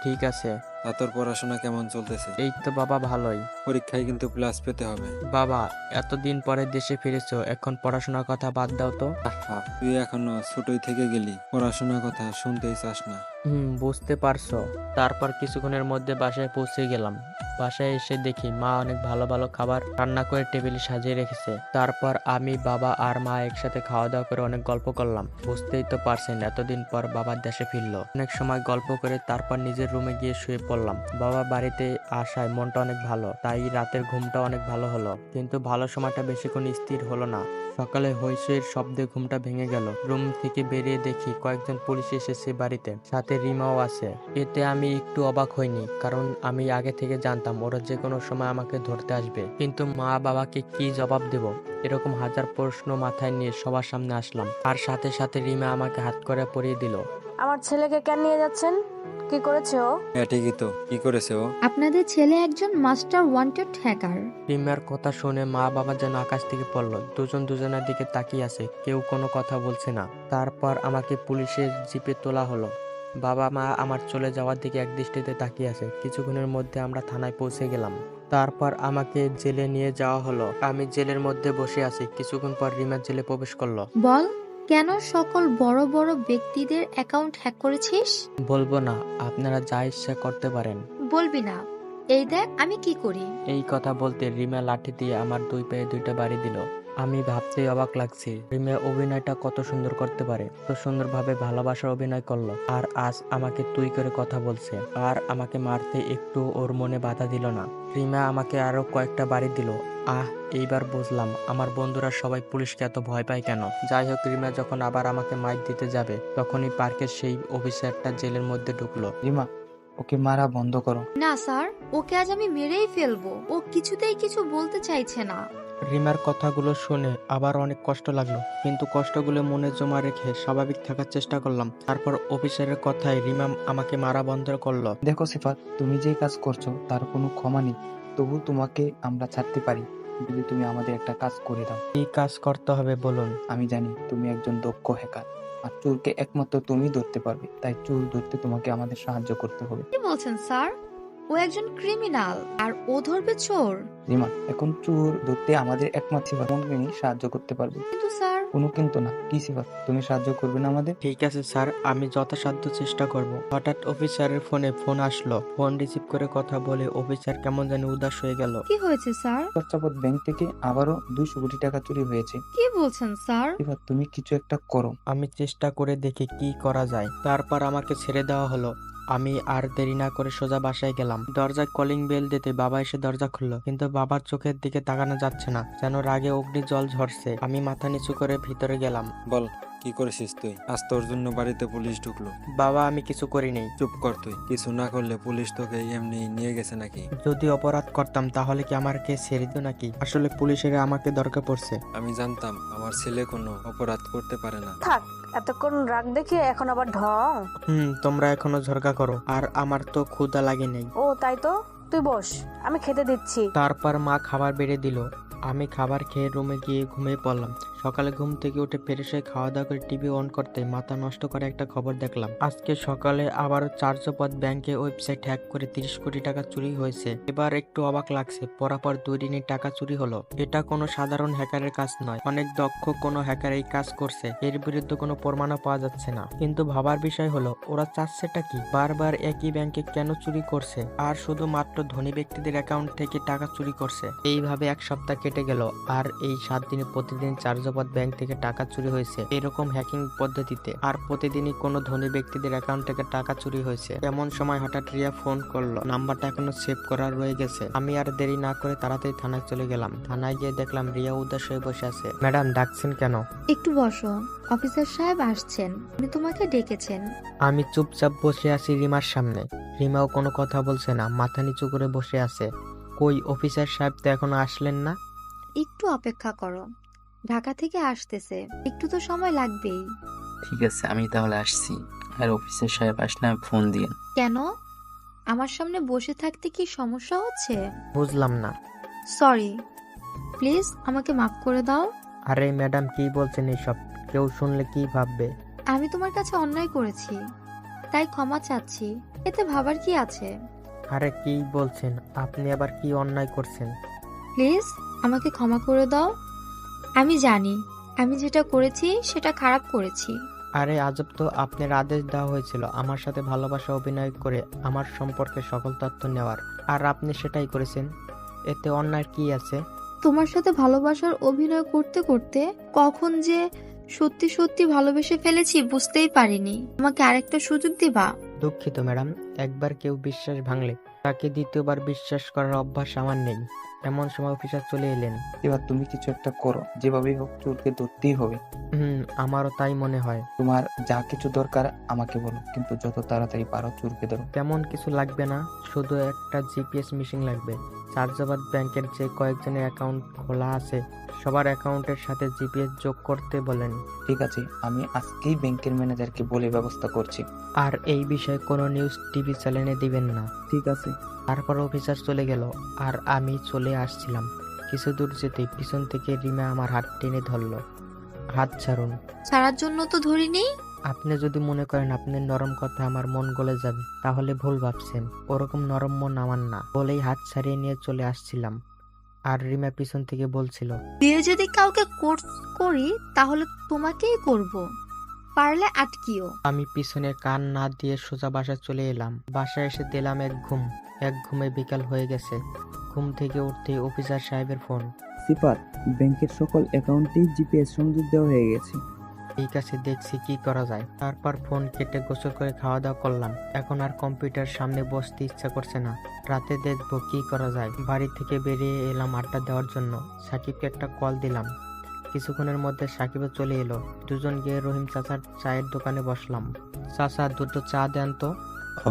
ঠিক আছে। তা তোর পড়াশোনা কেমন চলতেছে? এই তো বাবা ভালোই। পরীক্ষায় কিন্তু প্লাস পেতে হবে। বাবা, এতদিন পরে দেশে ফিরেছো, এখন পড়াশোনার কথা বাদ দাও তো। তুই এখনো ছোটই থেকে গেলি, পড়াশোনার কথা শুনতেই চাস না। বুঝতে পারছো। তারপর কিছুক্ষণের মধ্যে বাসায় পৌঁছে গেলাম। বাসায় এসে দেখি মা অনেক ভালো ভালো খাবার রান্না করে টেবিলে সাজিয়ে রেখেছে। তারপর আমি, বাবা আর মা একসাথে খাওয়া দাওয়া করে অনেক গল্প করলাম। বুঝতেই তো পারছেন, এতদিন পর বাবার দেশে ফিরলো। অনেক সময় গল্প করে তারপর নিজের রুমে গিয়ে শুয়ে পড়লাম। বাবা বাড়িতে আসায় মনটা অনেক ভালো, তাই রাতের ঘুমটা অনেক ভালো হলো। কিন্তু ভালো সময়টা বেশিক্ষণ স্থির হলো না। সকালে হইচইয়ের শব্দে ঘুমটা ভেঙে গেল। রুম থেকে বেরিয়ে দেখি কয়েকজন পুলিশ এসেছে বাড়িতে, সাথে রিমাও আছে। এতে আমি একটু অবাক হইনি, কারণ আমি আগে থেকে জানতাম ওরা যে কোনো সময় আমাকে ধরতে আসবে। কিন্তু মা বাবাকে কি জবাব দেব, এরকম হাজার প্রশ্ন মাথায় নিয়ে সবার সামনে আসলাম। আর সাথে সাথে রিমা আমাকে হাত করে পরিয়ে দিল। আমার ছেলেকে কেন নিয়ে যাচ্ছেন? কি করেছে ও? হ্যাঁ ঠিকই তো, কি করেছে ও? আপনাদের ছেলে একজন মাস্টার ওয়ান্টেড হ্যাকার। রিমার কথা শুনে মা বাবা যেন আকাশ থেকে পড়লো। দুজন দুজনের দিকে তাকিয়ে আছে, কেউ কোনো কথা বলছে না। তারপর আমাকে পুলিশের জিপে তোলা হলো। বাবা মা আমার চলে যাওয়ার দিকে একদৃষ্টিতে তাকিয়ে আছে। কিছুক্ষণের মধ্যে আমরা থানায় পৌঁছে গেলাম। তারপর আমাকে জেলে নিয়ে যাওয়া হলো। আমি জেলের মধ্যে বসে আছি। কিছুক্ষণ পর রিমা জেলে প্রবেশ করলো। বল, কেন সকল বড় বড় ব্যক্তিদের অ্যাকাউন্ট হ্যাক করেছিস? বলবো না, আপনারা যা ইচ্ছা করতে পারেন। বলবি না? এই দেখ আমি কি করি। এই কথা বলতে রিমা লাঠি দিয়ে আমার 2 পায়ে 2টা বাড়ি দিল। আমি ভাবতেই অবাক লাগছে, রিমা অভিনয়টা কত সুন্দর করতে পারে। তো সুন্দরভাবে ভালোবাসার অভিনয় করলো, আর আজ আমাকে তুই করে কথা বলছে, আর আমাকে মারতে একটু ওর মনে বাধা দিল না। রিমা আমাকে আরো কয়েকটা বাড়ি দিল। এইবার বুঝলাম আমার বন্ধুরা সবাই পুলিশকে এত ভয় পায় কেন। যাই হোক, রিমা যখন আবার আমাকে মাইক দিতে যাবে, তখনই পার্কের সেই অফিসারটা জেলের মধ্যে ঢুকলো। রিমা, ওকে মারা বন্ধ করো। না স্যার, ওকে আজ আমি মেরেই ফেলবো। ও কিছুতেই কিছু বলতে চাইছে না। রিমার কথাগুলো শুনে আবার অনেক কষ্ট লাগলো, কিন্তু কষ্টগুলো মনে জমা রেখে স্বাভাবিক থাকার চেষ্টা করলাম। তারপর অফিসারের কথায় রিমা আমাকে মারা বন্ধ করলো। দেখো সিফাত, তুমি যে কাজ করছো তার কোনো ক্ষমা নেই, তবু তোমাকে আমরা ছাড়তে পারি যদি তুমি আমাদের একটা কাজ করে দাও। কি কাজ করতে হবে বলুন? আমি জানি তুমি একজন দক্ষ হ্যাকার, আর চোরকে একমাত্র তুমি ধরতে পারবে, তাই চোর ধরতে তোমাকে আমাদের সাহায্য করতে হবে। কি বলছেন স্যার? ও একজন ক্রিমিনাল, আর ও ধরবে চোর? রিমা, এখন চোর ধরতে আমাদের একমাত্র সাহায্য করতে পারবে। কিন্তু স্যার। কোনো কিন্তু না। কি সিফাত, তুমি সাহায্য করবে না আমাদের? ঠিক আছে স্যার, আমি যথাসাধ্য চেষ্টা করব। হঠাৎ অফিসারের ফোন আসলো। ফোন রিসিভ করে কথা বলে অফিসার কেমন জানি উদাস হয়ে গেল। কি হয়েছে স্যার? চর্যাপদ ব্যাংক থেকে আবারও 200 কোটি টাকা চুরি হয়েছে। কি বলছেন স্যার? সিফাত, তুমি কিছু একটা করো। আমি চেষ্টা করে দেখি কি করা যায়। তারপর আমাকে ছেড়ে দেওয়া হলো। আমি আর দেরি না করে সোজা বাসায় গেলাম। দরজায় কলিং বেল দিতে বাবা এসে দরজা খুললো, কিন্তু বাবার চোখের দিকে তাকানো যাচ্ছে না, যেন রাগে অগ্নি জল ঝরছে। আমি মাথা নিচু করে ভিতরে গেলাম। বল, কি করেছিস তুই? আজ তোর জন্য বাড়িতে পুলিশ ঢুকলো। বাবা, আমি কিছু করিনি। চুপ কর তুই। কিছু না করলে পুলিশ তোকে এমনি নিয়ে গেছে নাকি? যদি অপরাধ করতাম তাহলে কি আমাকে ছেড়ে দিত নাকি? আসলে পুলিশের আমাকে দরকার পড়ছে। আমি জানতাম আমার ছেলে কোনো অপরাধ করতে পারে না। থাক, এতক্ষণ রাগ দেখিয়ে এখন আবার ঢং। তোমরা এখনো ঝরকা করো, আর আমার তো ক্ষুধা লাগে নেই। ও তাই তো, তুই বস, আমি খেতে দিচ্ছি। তারপর মা খাবার বেড়ে দিল। আমি খাবার খেয়ে রুমে গিয়ে ঘুমিয়ে পড়লাম। সকালে ঘুম থেকে উঠে ফ্রেশ হয়ে খাওয়া দাওয়া করে টিভি অন করতে মাথা নষ্ট করে একটা খবর দেখলাম। আজকে সকালে আবারও চার্যপদ ব্যাংকে ওয়েবসাইট হ্যাক করে 30 কোটি টাকা চুরি হয়েছে। এবার একটু অবাক লাগছে, পরাপর 2 দিনে টাকা চুরি হলো। এটা কোনো সাধারণ হ্যাকারের কাজ নয়, অনেক দক্ষ কোনো হ্যাকার এই কাজ করছে। এর বিরুদ্ধে কোনো প্রমাণও পাওয়া যাচ্ছে না। কিন্তু ভাবার বিষয় হলো, ওরা চাচ্ছেটা কি? বারবার একই ব্যাংকে কেন চুরি করছে, আর শুধুমাত্র ধনী ব্যক্তিদের অ্যাকাউন্ট থেকে টাকা চুরি করছে? এইভাবে এক সপ্তাহ কেটে গেল, আর এই 7 দিনে প্রতিদিন চার্যপদ ব্যাংক থেকে টাকা চুরি হয়েছে এরকম হ্যাকিং পদ্ধতিতে। আর প্রতিদিনই কোনো ধনী ব্যক্তিদের অ্যাকাউন্ট থেকে টাকা চুরি হয়েছে। এমন সময় হঠাৎ রিয়া ফোন করলো। নাম্বারটা এখনো সেভ করা রয়ে গেছে। আমি আর দেরি না করে তাড়াতাড়ি থানায় চলে গেলাম। থানায় গিয়ে দেখলাম রিয়া উদাস হয়ে বসে আছে। ম্যাডাম, ডাকছেন কেন? একটু বসো, অফিসার সাহেব আসছেন, উনি তোমাকে ডেকেছেন। আমি চুপচাপ বসে আছি রিমার সামনে। রিমাও কোনো কথা বলছে না, মাথা নিচু করে বসে আছে। কই, অফিসার সাহেব তো এখনো আসলেন না? একটু অপেক্ষা করো, ঢাকা থেকে আসতেছে, একটু তো সময় লাগবেই। ঠিক আছে, আমি তাহলে আসছি। আর অফিসের সাহেব আসলে আমি ফোন দিন। কেন? আমার সামনে বসে থাকতে কি সমস্যা হচ্ছে? বুঝলাম না। সরি, প্লিজ আমাকে মাফ করে দাও। আরে ম্যাডাম, কি বলছেন এসব? কেউ শুনলে কি ভাববে? আমি তোমার কাছে অন্যায় করেছি, তাই ক্ষমা চাচ্ছি। এতে ভাবার কি আছে? আরে কি বলছেন আপনি? আবার কি অন্যায় করছেন? প্লিজ আমাকে ক্ষমা করে দাও। আমি জানি আমি যেটা করেছি সেটা খারাপ করেছি। আরে আজব তো, আপনার আদেশ দেওয়া হয়েছিল আমার সাথে ভালোবাসা অভিনয় করে আমার সম্পর্কে সকল তথ্য নেওয়ার, আর আপনি সেটাই করেছেন। এতে অন্যায় কি আছে? তোমার সাথে ভালোবাসার অভিনয় করতে করতে কখন যে সত্যি সত্যি ভালোবেসে ফেলেছি বুঝতেই পারিনি। আমাকে আরেকটা সুযোগ দিবা? দুঃখিত ম্যাডাম, একবার কেউ বিশ্বাস ভাঙলে তাকে দ্বিতীয়বার বিশ্বাস করার অভ্যাস আমার নেই। এমন সময় অফিসার চলে এলেন। এবার তুমি কিছু একটা করো, যেভাবেই হোক চোরকে ধরতেই হবে। আমারও তাই মনে হয়। তোমার যা কিছু দরকার আমাকে বলো, কিন্তু যত তাড়াতাড়ি পারো চোরকে ধরো। তেমন কিছু লাগবে না, শুধু একটা জিপিএস মেশিন লাগবে। চার্যপদ ব্যাংকের যে কয়েকজনের অ্যাকাউন্ট খোলা আছে সবার অ্যাকাউন্টের সাথে জিপিএস যোগ করতে বলেন। ঠিক আছে, আমি আজকেই ব্যাংকের ম্যানেজারকে বলে ব্যবস্থা করছি। আর এই বিষয়ে কোনো নিউজ টিভি চ্যানেলে দিবেন না। ঠিক আছে। তারপর অফিসার চলে গেল, আর আমি চলে আসছিলাম। কিছু দূর যেতে পিছন থেকে রিমা আমার হাত টেনে ধরলো। হাত ছাড়ুন। ছাড়ার জন্য তো ধরিনি। আপনি যদি মনে করেন আপনার নরম কথা আমার মন গলে যাবে, তাহলে ভুল ভাবছেন। ওরকম নরম মন আমার না বলেই হাত ছাড়িয়ে নিয়ে চলে আসছিলাম। আর রিমা পিছন থেকে বলছিল, বিয়ে যদি কাউকে করি তাহলে তোমাকেই করব, পারলে আটকিও। আমি পিছনে কান না দিয়ে সোজা বাসায় চলে এলাম। বাসায় এসে দিলাম এক ঘুমে বিকাল হয়ে গেছে। ঘুম থেকে উঠতে অফিসার সাহেবের ফোন। সিফাত, ব্যাংকের সকল অ্যাকাউন্টেই জিপিএস সংযোগ দেওয়া হয়ে গেছে। ঠিক আছে, দেখছি কি করা যায়। তারপর ফোন কেটে গোসল করে খাওয়া দাওয়া করলাম। এখন আর কম্পিউটার সামনে বসতে ইচ্ছা করছে না। রাতে দেখবো কি করা যায়। বাড়ি থেকে বেরিয়ে এলাম আড্ডা দেওয়ার জন্য। সাকিবকে একটা কল দিলাম। কিছুক্ষণের মধ্যে সাকিবও চলে এলো। দুজন গিয়ে রহিম চাচার চায়ের দোকানে বসলাম। চাচা, দুটো চা দেন তো।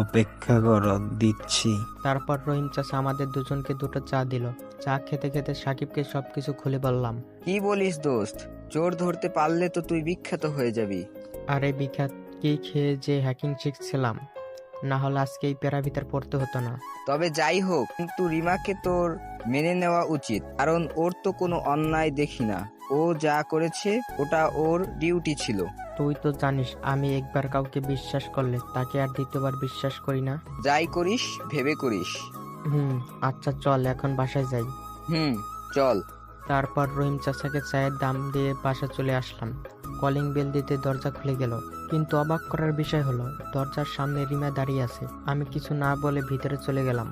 অপেক্ষা করো, দিচ্ছি। তারপর রহিম চাচা আমাদের দুজনকে দুটো চা দিল। চা খেতে খেতে সাকিবকে সবকিছু খুলে বললাম। কি বলিস দোস্ত, চোর ধরতে পারলে তো তুই বিখ্যাত হয়ে যাবি। আরে বিখ্যাত কি, খেয়ে যে হ্যাকিং শিখছিলাম, না হলে আজকে এই প্যারা ভিতর পড়তে হতো না। তবে যাই হোক, কিন্তু রিমাকে তোর মেনে নেওয়া উচিত, কারণ ওর তো কোনো অন্যায় দেখি না। ও যা করেছে ওটা ওর ডিউটি ছিল। তুই তো জানিস আমি একবার কাউকে বিশ্বাস করলে তাকে আর দ্বিতীয়বার বিশ্বাস করি না। যাই করিস ভেবে করিস। আচ্ছা চল এখন বাসায় যাই। চল। তারপর রহিম চাচাকে চায়ের দাম দিয়ে বাসা চলে আসলাম। কলিং বেল দিতে দরজা খুলে গেল, কিন্তু অবাক করার বিষয় হলো দরজার সামনে রিমা দাঁড়িয়ে আছে। আমি কিছু না বলে ভিতরে চলে গেলাম।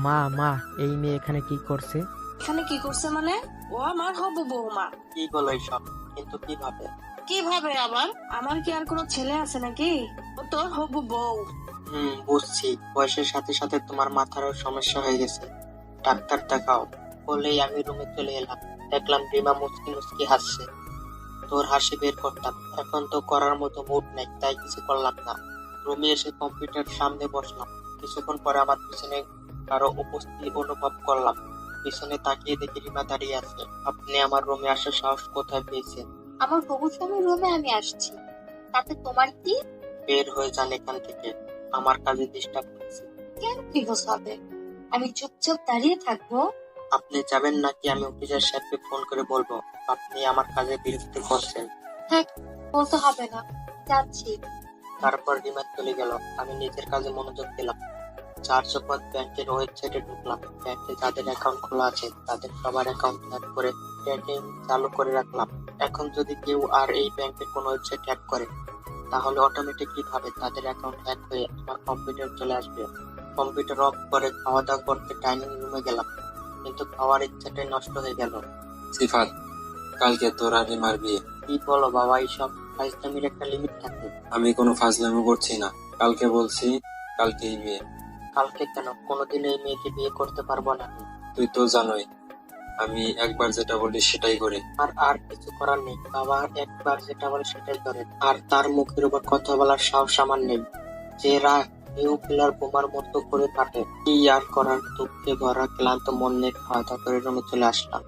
মা, এই মেয়ে এখানে কি করছে? এখানে কি করছে মানে? ও আমার হবু বৌমা। কি বলো এইসব? কিন্তু কিভাবে? কিভাবে আবার? আমার কি আর কোনো ছেলে আছে নাকি? ও তোর হবু বউ। বুঝছি, বয়সের সাথে সাথে তোমার মাথারও সমস্যা হয়ে গেছে, ডাক্তার দেখাও। বলেই আমি রুমে চলে এলাম। দেখলাম রিমা মুচকি মুচকি হাসছে। তোর হাসি বের করতাম, এখন তো করার মতো মুড নেই, তাই কিছু করলাম না। রুমে এসে কম্পিউটার সামনে বসলাম। কিছুক্ষণ পরে আমার পিছনে কারো উপস্থিতি অনুভব করলাম। পিছনে তাকিয়ে দেখি রিমা দাঁড়িয়ে আছে। আপনি আমার রুমে আসার সাহস কোথায় পেয়েছেন? আমার হবু স্বামীর রুমে আমি আসছি, তাতে তোমার কি? বের হয়ে যান এখান থেকে, আমার কাজে ডিস্টার্ব করছে। কেন ডিভোর্স হবে? আমি চুপচাপ দাঁড়িয়ে থাকবো? আপনি যাবেন নাকি আমি অফিসার সাহেবকে ফোন করে বলবো আপনি আমার কাজে বিরক্তি করছেন? হ্যাঁ, বলতে হবে না, যাচ্ছি। তারপর রিমা চলে গেল। আমি নিজের কাজে মনোযোগ দিলাম। চার্জপথ ব্যাংকের ওয়েবসাইটে ঢুকলাম। ব্যাংকে যাদের অ্যাকাউন্ট খোলা আছে তাদের সবার অ্যাকাউন্ট হ্যাক করে ট্র্যাকিং চালু করে রাখলাম। এখন যদি কেউ আর এই ব্যাংকের কোনো ওয়েবসাইট হ্যাক করে, তাহলে অটোমেটিকলি ভাবে তাদের অ্যাকাউন্ট হ্যাক হয়ে আমার কম্পিউটার চলে আসবে। কম্পিউটার অফ করে খাওয়া দাওয়া করতে ডাইনিং রুমে গেলাম, কিন্তু খাওয়ার ইচ্ছাটাই নষ্ট হয়ে গেল। সিফাত, কালকে তোর আর রিমার বিয়ে। কি বলো বাবা, এইসব ফাজলামির একটা লিমিট থাকে। আমি কোনো ফাজলামি করছি না, কালকে বলছি, কালকেই বিয়ে। কালকে কেন? কোনোদিন এই মেয়েকে বিয়ে করতে পারবো না। তুই তো জানোই আমি একবার যেটা বলি সেটাই করি। আর কিছু করার নেই। বাবা একবার যেটা বলে সেটাই করে, আর তার মুখের উপর কথা বলার সাহস আমার নেই। যে রাগ নিউক্লিয়ার বোমার মতো করে কাটে। কি আর করার? দুঃখে ভরা ক্লান্ত মন নিয়ে খাওয়া দাওয়া করে রুমে চলে আসলাম।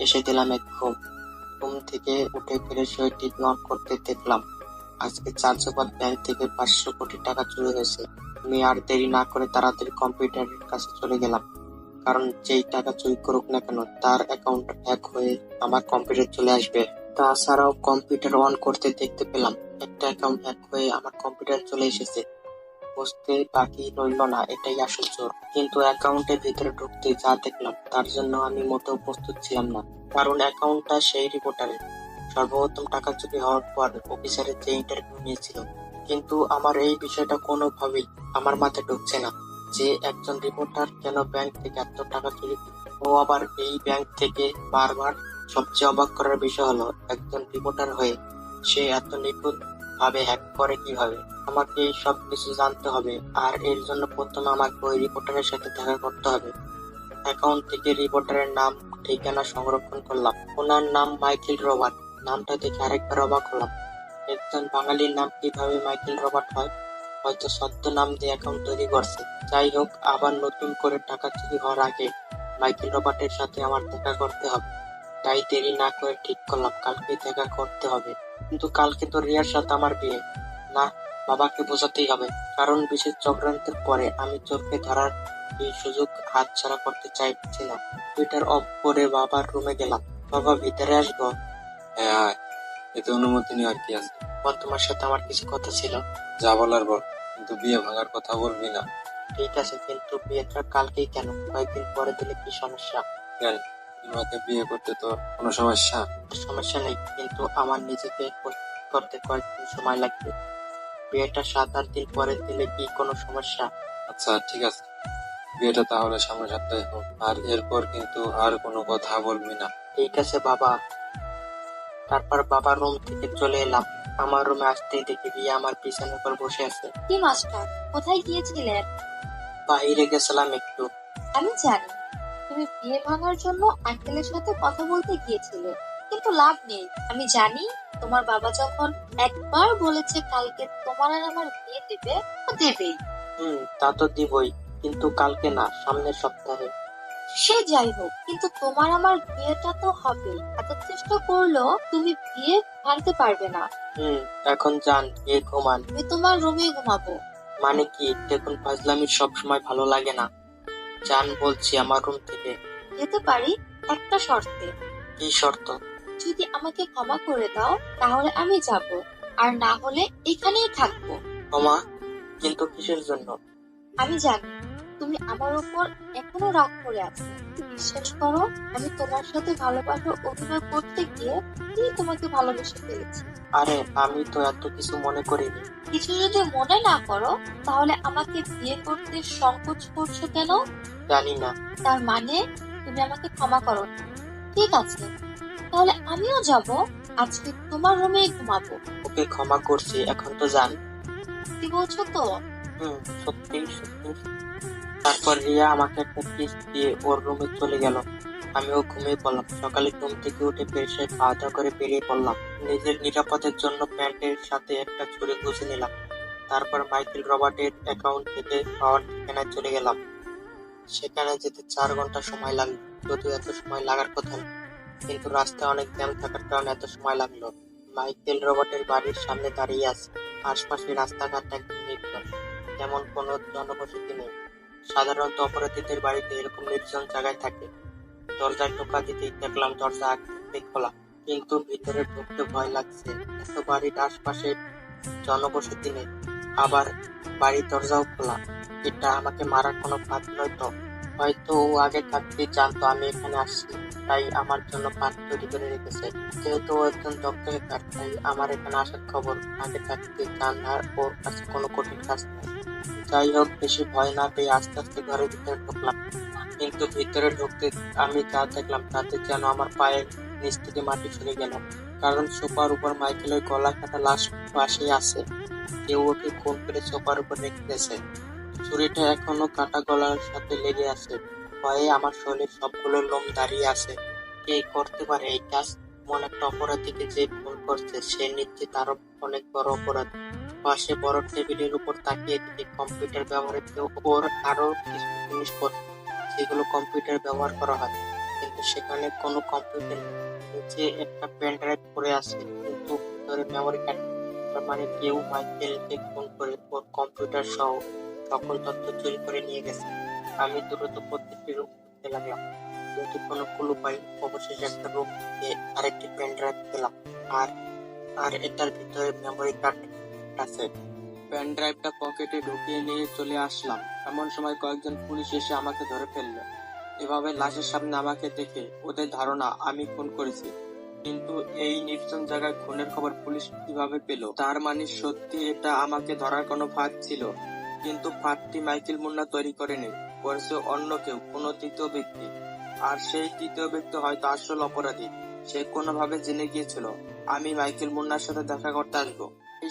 এসে দিলাম এক ঘুম থেকে উঠে ফ্রেশ হয়ে টিভি অন করতে দেখলাম আজকে চার্জপথ ব্যাংক থেকে 500 কোটি টাকা চুরি হয়েছে। আমি আর দেরি না করে তাড়াতাড়ি কম্পিউটারের কাছে চলে গেলাম, কারণ যেই টাকা চুরি করুক না কেন তার অ্যাকাউন্ট হ্যাক হয়ে আমার কম্পিউটার চলে আসবে। তাছাড়াও কম্পিউটার অন করতে দেখতে পেলাম একটা অ্যাকাউন্ট হ্যাক হয়ে আমার কম্পিউটার চলে এসেছে। বুঝতে বাকি রইল না এটাই আসল চোর। কিন্তু অ্যাকাউন্টের ভিতরে ঢুকতে যা দেখলাম তার জন্য আমি মোটেও প্রস্তুত ছিলাম না, কারণ অ্যাকাউন্টটা সেই রিপোর্টারের। সর্বপ্রথম টাকা চুরি হওয়ার পর অফিসারের যে ইন্টারভিউ নিয়েছিল, কিন্তু আমার এই বিষয়টা কোনোভাবেই আমার মাথায় ঢুকছে না যে একজন রিপোর্টার কেন ব্যাংক থেকে এত টাকা চুরি করবে, ও আবার এই ব্যাংক থেকে বারবার। সবচেয়ে অবাক করার বিষয় হলো একজন রিপোর্টার হয়ে সে এত নিখুঁত ভাবে হ্যাক করে কিভাবে। আমাকে এই সব কিছু জানতে হবে, আর এর জন্য প্রথমে আমাকে ওই রিপোর্টারের সাথে দেখা করতে হবে। অ্যাকাউন্ট থেকে রিপোর্টারের নাম ঠিকানা সংরক্ষণ করলাম। ওনার নাম মাইকেল রবার্ট। নামটা দেখে আরেকবার অবাক হলাম। একজন বাঙালির নাম কিভাবে মাইকেল রবার্ট হয়? হয়তো সত্য নাম দিয়ে অ্যাকাউন্ট তৈরি করছে। যাই হোক, আবার নতুন করে টাকা চুরি হওয়ার আগে মাইকেল রবার্টের সাথে আমার দেখা করতে হবে। তাই দেরি না করে ঠিক করলাম কালকে দেখা করতে হবে। কিন্তু কালকে তো রিয়ার সাথে আমার বিয়ে। না, বাবাকে বোঝাতেই হবে, কারণ বিশেষ চক্রান্তের পরে আমি চোরকে ধরার এই সুযোগ হাতছাড়া করতে চাইছি না। টুইটার অফ করে বাবার রুমে গেলাম। বাবা, ভিতরে আসবো? হ্যাঁ আয়, এতে অনুমতি নেওয়ার কি আছে? তোমার সাথে আমার কিছু কথা ছিল। যা বলার বল, কিন্তু বিয়ে ভাঙার কথা বলবি না। ঠিক আছে, কিন্তু বিয়েটা কালকেই কেন? কয়েকদিন পরে দিলে কি সমস্যা? কেন, রিমাকে বিয়ে করতে তোর কোনো সমস্যা? সমস্যা নেই, কিন্তু আমার নিজেকে করতে কয়েকদিন সময় লাগবে। বিয়েটা 7-8 দিন পরে দিলে কি কোনো সমস্যা? আচ্ছা ঠিক আছে, বিয়েটা তাহলে সামনের সপ্তাহে হোক, আর এরপর কিন্তু আর কোনো কথা বলবি না। ঠিক আছে বাবা। তারপর বাবার রুম থেকে চলে এলাম। আমার রুমে আসতেই দেখি রিয়া আমার বিছানার উপর বসে আছে। কি মাস্টার, কোথায় গিয়েছিলেন? বাইরে গেছিলাম একটু। আমি জানি তুমি বিয়ে ভাঙার জন্য আঙ্কেলের সাথে কথা বলতে গিয়েছিলে, কিন্তু লাভ নেই। আমি জানি তোমার বাবা যখন একবার বলেছে কালকে তোমার আর আমার বিয়ে দেবে, ও দেবেই। তা তো দিবই, কিন্তু কালকে না, সামনের সপ্তাহে। সে যাই হোক, কিন্তু তোমার আমার বিয়েটা তো হবেই। এত চেষ্টা করলেও তুমি বিয়ে ভাঙতে পারবে না। এখন যান, গিয়ে ঘুমান। আমি তোমার রুমে ঘুমাবো। মানে কি? দেখুন, ফাজলামি সব সময় ভালো লাগে না। যান বলছি আমার রুম থেকে। যেতে পারি একটা শর্তে। কি শর্ত? যদি আমাকে ক্ষমা করে দাও তাহলে আমি যাব, আর না হলে এখানেই থাকবো। ক্ষমা? কিন্তু কিসের জন্য? আমি জানি তুমি আমার উপর এখনো রাগ করে আছো। বিশ্বাস করো, আমি তোমার সাথে ভালোবাসার অভিনয় করতে গিয়ে তোমাকে ভালোবেসে ফেলেছি। আরে আমি তো এত কিছু মনে করিনি। কিছু যদি মনে না করো তাহলে আমাকে বিয়ে করতে সংকোচ করছো কেন? জানি না। তার মানে তুমি আমাকে ক্ষমা করো। ঠিক আছে, তাহলে আমিও যাব, আজকে তোমার রুমেই ঘুমাবো। ওকে, ক্ষমা করছি, এখন তো যান। সত্যি বলছো তো? সত্যি সত্যি। তারপর রিয়া আমাকে একটা কিস দিয়ে ওর রুমে চলে গেল। আমিও ঘুমিয়ে পড়লাম। সকালে ঘুম থেকে উঠে ফ্রেশ হয়ে খাওয়া দাওয়া করে বেরিয়ে পড়লাম। নিজের নিরাপদের জন্য প্যান্টের সাথে একটা ছুরি গুছে নিলাম। তারপর মাইকেল রবার্টের অ্যাকাউন্ট থেকে পাওয়ার ঠিকানায় চলে গেলাম। সেখানে যেতে 4 ঘন্টা সময় লাগলো, যদিও এত সময় লাগার কথা না, কিন্তু রাস্তায় অনেক জ্যাম থাকার কারণে এত সময় লাগলো। মাইকেল রবার্টের বাড়ির সামনে দাঁড়িয়ে আছে। আশপাশে রাস্তাঘাট একদম নির্জন, তেমন কোনো জনবসতি নেই। সাধারণত অপরাধীদের বাড়িতে এরকম নির্জন জায়গায় থাকে। দরজায় টোকা দিতেই দেখলাম দরজা আগে থেকেই খোলা, কিন্তু ভিতরে ঢুকতে ভয় লাগছে। এত বাড়ির আশপাশে জনবসতি নেই, আবার বাড়ির দরজাও খোলা। এটা আমাকে মারার কোনো ফাঁদ নয় তো? হয়তো ও আগে থাকতেই জানতো আমি এখানে আসছি, তাই আমার জন্য ফাঁদ তৈরি করে রেখেছে। যেহেতু ও একজন দক্ষ হ্যাকার, তাই আমার এখানে আসার খবর আগে থাকতেই জানার ওর কাছে কোনো কঠিন কাজ নেই। যাই হোক, বেশি ভয় না পেয়ে আস্তে আস্তে ঘরের ভিতরে ঢুকলাম। কিন্তু ভিতরে ঢুকতে আমি যা দেখলাম তাতে যেন আমার পায়ের নিচ থেকে মাটি সরে গেল। কারণ সোফার উপর মাইকেলের গলা কাটা লাশ পাশেই আছে। কেউ ওকে খুন করে সোফার উপর রেখে গেছে। ছুরিটা এখনো কাটা গলার সাথে লেগে আছে। ভয়ে আমার শরীরের সবগুলো লোম দাঁড়িয়ে আছে। কে করতে পারে এই কাজ? এমন একটা অপরাধীকে যে খুন করছে সে নিশ্চিত আরো অনেক বড় অপরাধ। পাশে বড় টেবিলের উপর তাকিয়ে দেখি কম্পিউটার ব্যবহারের ওর আরো কিছু জিনিস যেগুলো কম্পিউটার ব্যবহার করা হয়, কিন্তু সেখানে কোনো কম্পিউটার নেই। নিচে একটা পেন ড্রাইভ পড়ে আছে, কিন্তু ভিতরে মেমোরি কার্ড। তার মানে কেউ মাইকেলকে ফোন করে ওর কম্পিউটার সহ সকল তথ্য চুরি করে নিয়ে গেছে। আমি দ্রুত প্রত্যেকটি রুম খুঁজতে লাগলাম, যদি কোনো ক্লু পাই। অবশেষে একটা রুম থেকে আরেকটি পেন ড্রাইভ পেলাম, আর এটার ভিতরে মেমোরি কার্ড আছে। পেন ড্রাইভটা পকেটে ঢুকিয়ে নিয়ে চলে আসলাম। এমন সময় কয়েকজন পুলিশ এসে আমাকে ধরে ফেলল। এভাবে লাশের সামনে আমাকে দেখে ওদের ধারণা আমি খুন করেছি। কিন্তু এই নির্জন জায়গায় খুনের খবর পুলিশ কিভাবে পেল? তার মানে সত্যি এটা আমাকে ধরার কোনো ফাঁদ ছিল। কিন্তু ফাঁদটি মাইকেল মুন্না তৈরি করেনি, করেছে অন্য কেউ, কোনো তৃতীয় ব্যক্তি। আর সেই তৃতীয় ব্যক্তি হয়তো আসল অপরাধী। সে কোনোভাবে জেনে গিয়েছিল আমি মাইকেল মুন্নার সাথে দেখা করতে আসবো।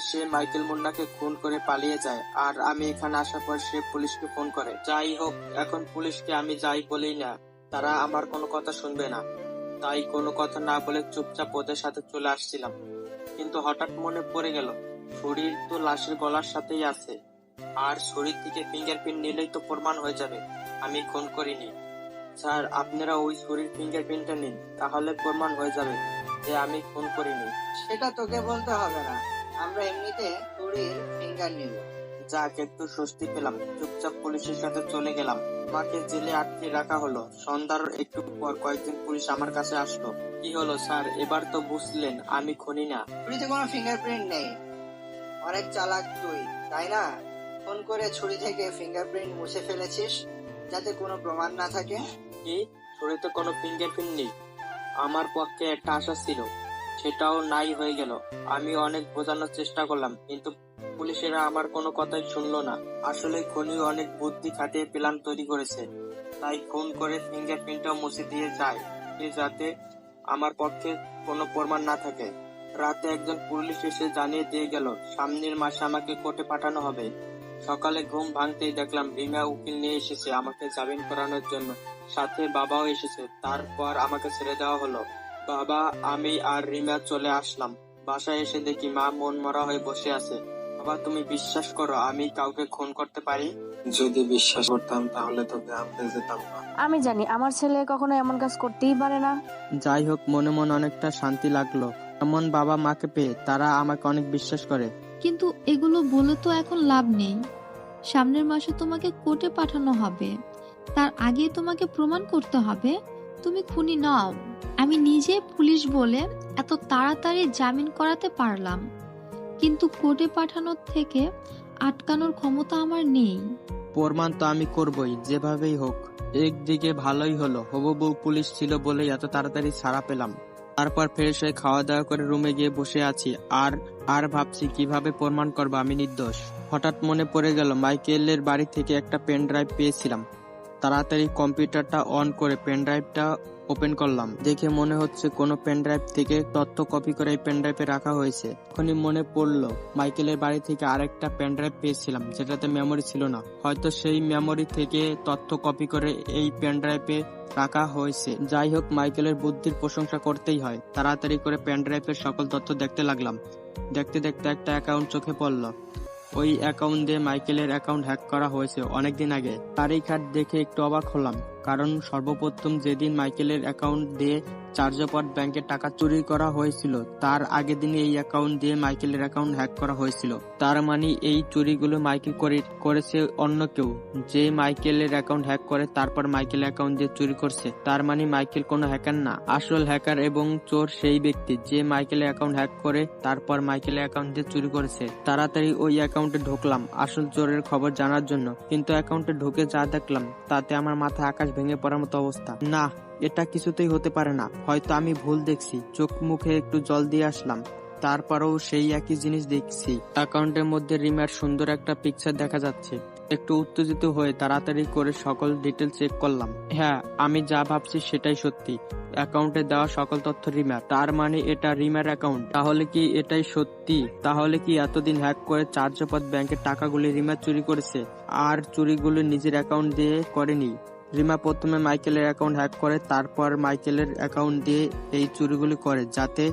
সে মাইকেল মুন্নাকে খুন করে পালিয়ে যায়, আর আমি এখানে আসার পর সে পুলিশকে ফোন করে। যাই হোক, এখন পুলিশকে আমি যাই বলেই না, তারা আমার কোনো কথা শুনবে না। তাই কোনো কথা না বলে চুপচাপ ওদের সাথে চলে আসছিলাম। কিন্তু হঠাৎ মনে পড়ে গেল, শরীর তো লাশের গলার সাথেই আছে, আর শরীর থেকে ফিঙ্গারপ্রিন্ট নিলেই তো প্রমাণ হয়ে যাবে আমি খুন করিনি। স্যার, আপনারা ওই শরীর ফিঙ্গারপ্রিন্টটা নিন, তাহলে প্রমাণ হয়ে যাবে যে আমি খুন করিনি। সেটা তোকে বলতে হবে না, আমরা এমনিতে শরীর ফিঙ্গার নিব। যাক, একটু স্বস্তি পেলাম। চুপচাপ পুলিশের সাথে চলে গেলাম। আমাকে জেলে আটকে রাখা হলো। সন্ধ্যার একটু পর কয়েকজন পুলিশ আমার কাছে আসলো। কি হলো স্যার, এবার তো বুঝলেন আমি খুনি না? ছুরিতে কোনো ফিঙ্গারপ্রিন্ট নেই। অনেক চালাক তুই, তাই না? ফোন করে ছুরি থেকে ফিঙ্গারপ্রিন্ট মুছে ফেলেছিস যাতে কোনো প্রমাণ না থাকে। কি ছুরিতে কোনো ফিঙ্গারপ্রিন্ট নেই। আমার পক্ষে একটা আশা ছিল, সেটাও নাই হয়ে গেল। আমি অনেক বোঝানোর চেষ্টা করলাম, কিন্তু পুলিশেরা আমার কোনো কথাই শুনলো না। আসলে খুনি অনেক বুদ্ধি খাটিয়ে প্ল্যান তৈরি করেছে, তাই খুন করে ফিঙ্গারপ্রিন্টটাও মুছে দিয়ে যায়, যাতে আমার পক্ষে কোনো প্রমাণ না থাকে। রাতে একজন পুলিশ এসে জানিয়ে দিয়ে গেল সামনের মাসে আমাকে কোর্টে পাঠানো হবে। সকালে ঘুম ভাঙতেই দেখলাম রিমা উকিল নিয়ে এসেছে আমাকে জামিন করানোর জন্য, সাথে বাবাও এসেছে। তারপর আমাকে ছেড়ে দেওয়া হলো। বাবা, আমি আর রিমা চলে আসলাম। বাসায় এসে দেখি মা মন মরা হয়ে বসে আছে। বাবা, তুমি বিশ্বাস করো আমি কাউকে খুন করতে পারি? যদি বিশ্বাস করতাম তাহলে তোকে আনতে যেতাম না। আমি জানি আমার ছেলে কখনো এমন কাজ করতেই পারে না। যাই হোক, মনে মনে অনেকটা শান্তি লাগলো। এমন বাবা মাকে পেয়ে তারা আমাকে অনেক বিশ্বাস করে। কিন্তু এগুলো বলে তো এখন লাভ নেই। সামনের মাসে তোমাকে কোর্টে পাঠানো হবে, তার আগে তোমাকে প্রমাণ করতে হবে তুমি খুনি নও। আমি নিজে পুলিশ বলে এত তাড়াতাড়ি জামিন করাতে পারলাম, কিন্তু কোর্টে পাঠানোর থেকে আটকানোর ক্ষমতা আমার নেই। প্রমাণ তো আমি করবই, যেভাবেই হোক। একদিকে ভালোই হলো, হবু বউ পুলিশ ছিল বলেই এত তাড়াতাড়ি ছাড়া পেলাম। তারপর ফ্রেশ হয়ে খাওয়া দাওয়া করে রুমে গিয়ে বসে আছি আর ভাবছি কিভাবে প্রমাণ করবো আমি নির্দোষ। হঠাৎ মনে পড়ে গেল মাইকেলের বাড়ি থেকে একটা পেন ড্রাইভ পেয়েছিলাম। তাড়াতাড়ি কম্পিউটারটা অন করে পেন ড্রাইভটা ওপেন করলাম। দেখে মনে হচ্ছে কোনো পেন ড্রাইভ থেকে তথ্য কপি করে এই পেন ড্রাইভে রাখা হয়েছে। এখনই মনে পড়লো মাইকেলের বাড়ি থেকে আরেকটা পেন ড্রাইভ পেয়েছিলাম, যেটাতে মেমোরি ছিল না। হয়তো সেই মেমোরি থেকে তথ্য কপি করে এই পেন ড্রাইভে রাখা হয়েছে। যাই হোক, মাইকেলের বুদ্ধির প্রশংসা করতেই হয়। তাড়াতাড়ি করে পেন ড্রাইভের সকল তথ্য দেখতে লাগলাম। দেখতে দেখতে একটা অ্যাকাউন্ট চোখে পড়লো। ওই অ্যাকাউন্ট দিয়ে মাইকেলের অ্যাকাউন্ট হ্যাক করা হয়েছে অনেকদিন আগে। তারিখ হাট দেখে একটু অবাক হলাম, কারণ সর্বপ্রথম যেদিন মাইকেলের অ্যাকাউন্ট দিয়ে চার্জপট ব্যাংকের টাকা চুরি করা হয়েছিল, তার আগের দিনে এই অ্যাকাউন্ট দিয়ে মাইকেলের অ্যাকাউন্ট হ্যাক করা হয়েছিল। তার মানে এই চুরিগুলো মাইকেল করেছে অন্য কেউ। যে মাইকেলের অ্যাকাউন্ট হ্যাক করে তারপর মাইকেলের অ্যাকাউন্ট দিয়ে চুরি করছে, তার মানে মাইকেল কোনো হ্যাকার না। আসল হ্যাকার এবং চোর সেই ব্যক্তি যে মাইকেলের অ্যাকাউন্ট হ্যাক করে তারপর মাইকেলের অ্যাকাউন্ট দিয়ে চুরি করেছে। তাড়াতাড়ি ওই অ্যাকাউন্টে ঢুকলাম আসল চোরের খবর জানার জন্য, কিন্তু অ্যাকাউন্টে ঢুকে যা দেখলাম তাতে আমার মাথা আকাশ ভেঙে পড়ার মতো অবস্থা। না, এটা কিছুতেই হতে পারে না, হয়তো আমি ভুল দেখছি। চোখ মুখে একটু জল দিয়ে আসলাম, তারপরেও সেই একই জিনিস দেখছি। অ্যাকাউন্টের মধ্যে রিমার সুন্দর একটা পিকচার দেখা যাচ্ছে। একটু উত্তেজিত হয়ে তাড়াতাড়ি করে সকল ডিটেল চেক করলাম। হ্যাঁ, আমি যা ভাবছি সেটাই সত্যি। অ্যাকাউন্টে দেওয়া সকল তথ্য রিমার, তার মানে এটা রিমার অ্যাকাউন্ট। তাহলে কি এটাই সত্যি? তাহলে কি এতদিন হ্যাক করে চার্জপট ব্যাংকের টাকাগুলি রিমা চুরি করেছে, আর চুরিগুলো নিজের অ্যাকাউন্ট দিয়ে করেনি? রিমা প্রথমে মাইকেলের অ্যাকাউন্ট হ্যাক করে, তারপর মাইকেলের অ্যাকাউন্ট দিয়ে এই চুরিগুলি করে, যাতে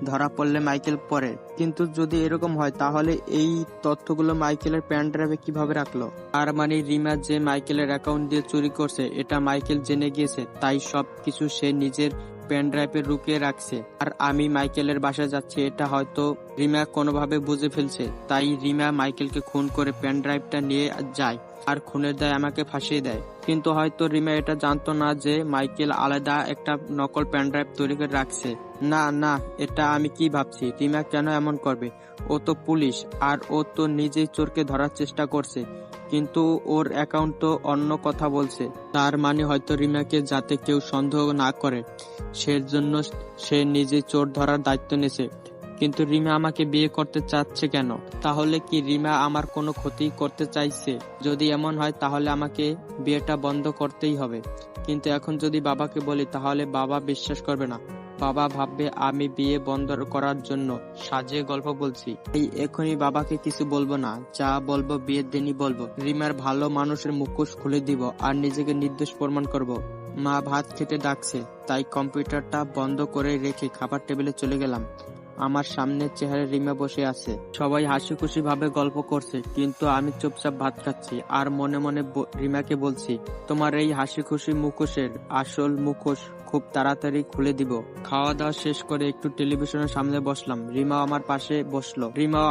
ধরা পড়লে মাইকেল পরে। কিন্তু যদি এরকম হয় তাহলে এই তথ্যগুলো মাইকেলের প্যান ড্রাইভে কিভাবে রাখলো? আর মানে রিমা যে মাইকেলের অ্যাকাউন্ট দিয়ে চুরি করছে এটা মাইকেল জেনে গিয়েছে, তাই সবকিছু সে নিজের পেন ড্রাইভে লুকিয়ে রাখছে। আর আমি মাইকেলের বাসায় যাচ্ছি এটা হয়তো রিমা কোনোভাবে বুঝে ফেলছে, তাই রিমা মাইকেলকে খুন করে পেন ড্রাইভটা নিয়ে যায় আর খুনের দায় আমাকে ফাঁসিয়ে দেয়। কিন্তু হয়তো রিমা এটা জানতো না যে মাইকেল আলাদা একটা নকল পেন ড্রাইভ তৈরি করে রাখছে। না না, এটা আমি কি ভাবছি? রিমা কেন এমন করবে? ও তো পুলিশ, আর ও তো নিজেই চোরকে ধরার চেষ্টা করছে, কিন্তু ওর অ্যাকাউন্ট তো অন্য কথা বলছে। তার মানে হয়তো রিমাকে যাতে কেউ সন্দেহ না করে সেজন্য সে নিজে চোর ধরার দায়িত্ব নিয়েছে। কিন্তু রিমা আমাকে বিয়ে করতে চাচ্ছে কেন? তাহলে কি রিমা আমার কোনো ক্ষতি করতে চাইছে? যদি এমন হয় তাহলে আমাকে বিয়েটা বন্ধ করতেই হবে। কিন্তু এখন যদি বাবাকে বলি তাহলে বাবা বিশ্বাস করবে না। বাবা ভাববে আমি বিয়ে বন্ধ করার জন্য সাজিয়ে গল্প বলছি। এই এখনই বাবাকে কিছু বলবো না, যা বলবো বিয়ের দিনই বলবো। রিমার ভালো মানুষের মুখোশ খুলে দিব আর নিজেকে নির্দোষ প্রমাণ করব। মা ভাত খেতে ডাকছে, তাই কম্পিউটারটা বন্ধ করে রেখে খাবার টেবিলে চলে গেলাম। আমার সামনের চেহারা রিমা বসে আছে, সবাই হাসি খুশি ভাবে গল্প করছে, কিন্তু আমি চুপচাপ ভাত খাচ্ছি আর মনে মনে রিমাকে বলছি, তোমার এই হাসি খুশি মুখোশের আসল মুখোশ খুব তাড়াতাড়ি খুলে দিব। খাওয়া দাওয়া শেষ করে একটু টেলিভিশনের সামনে বসলাম। রিমাও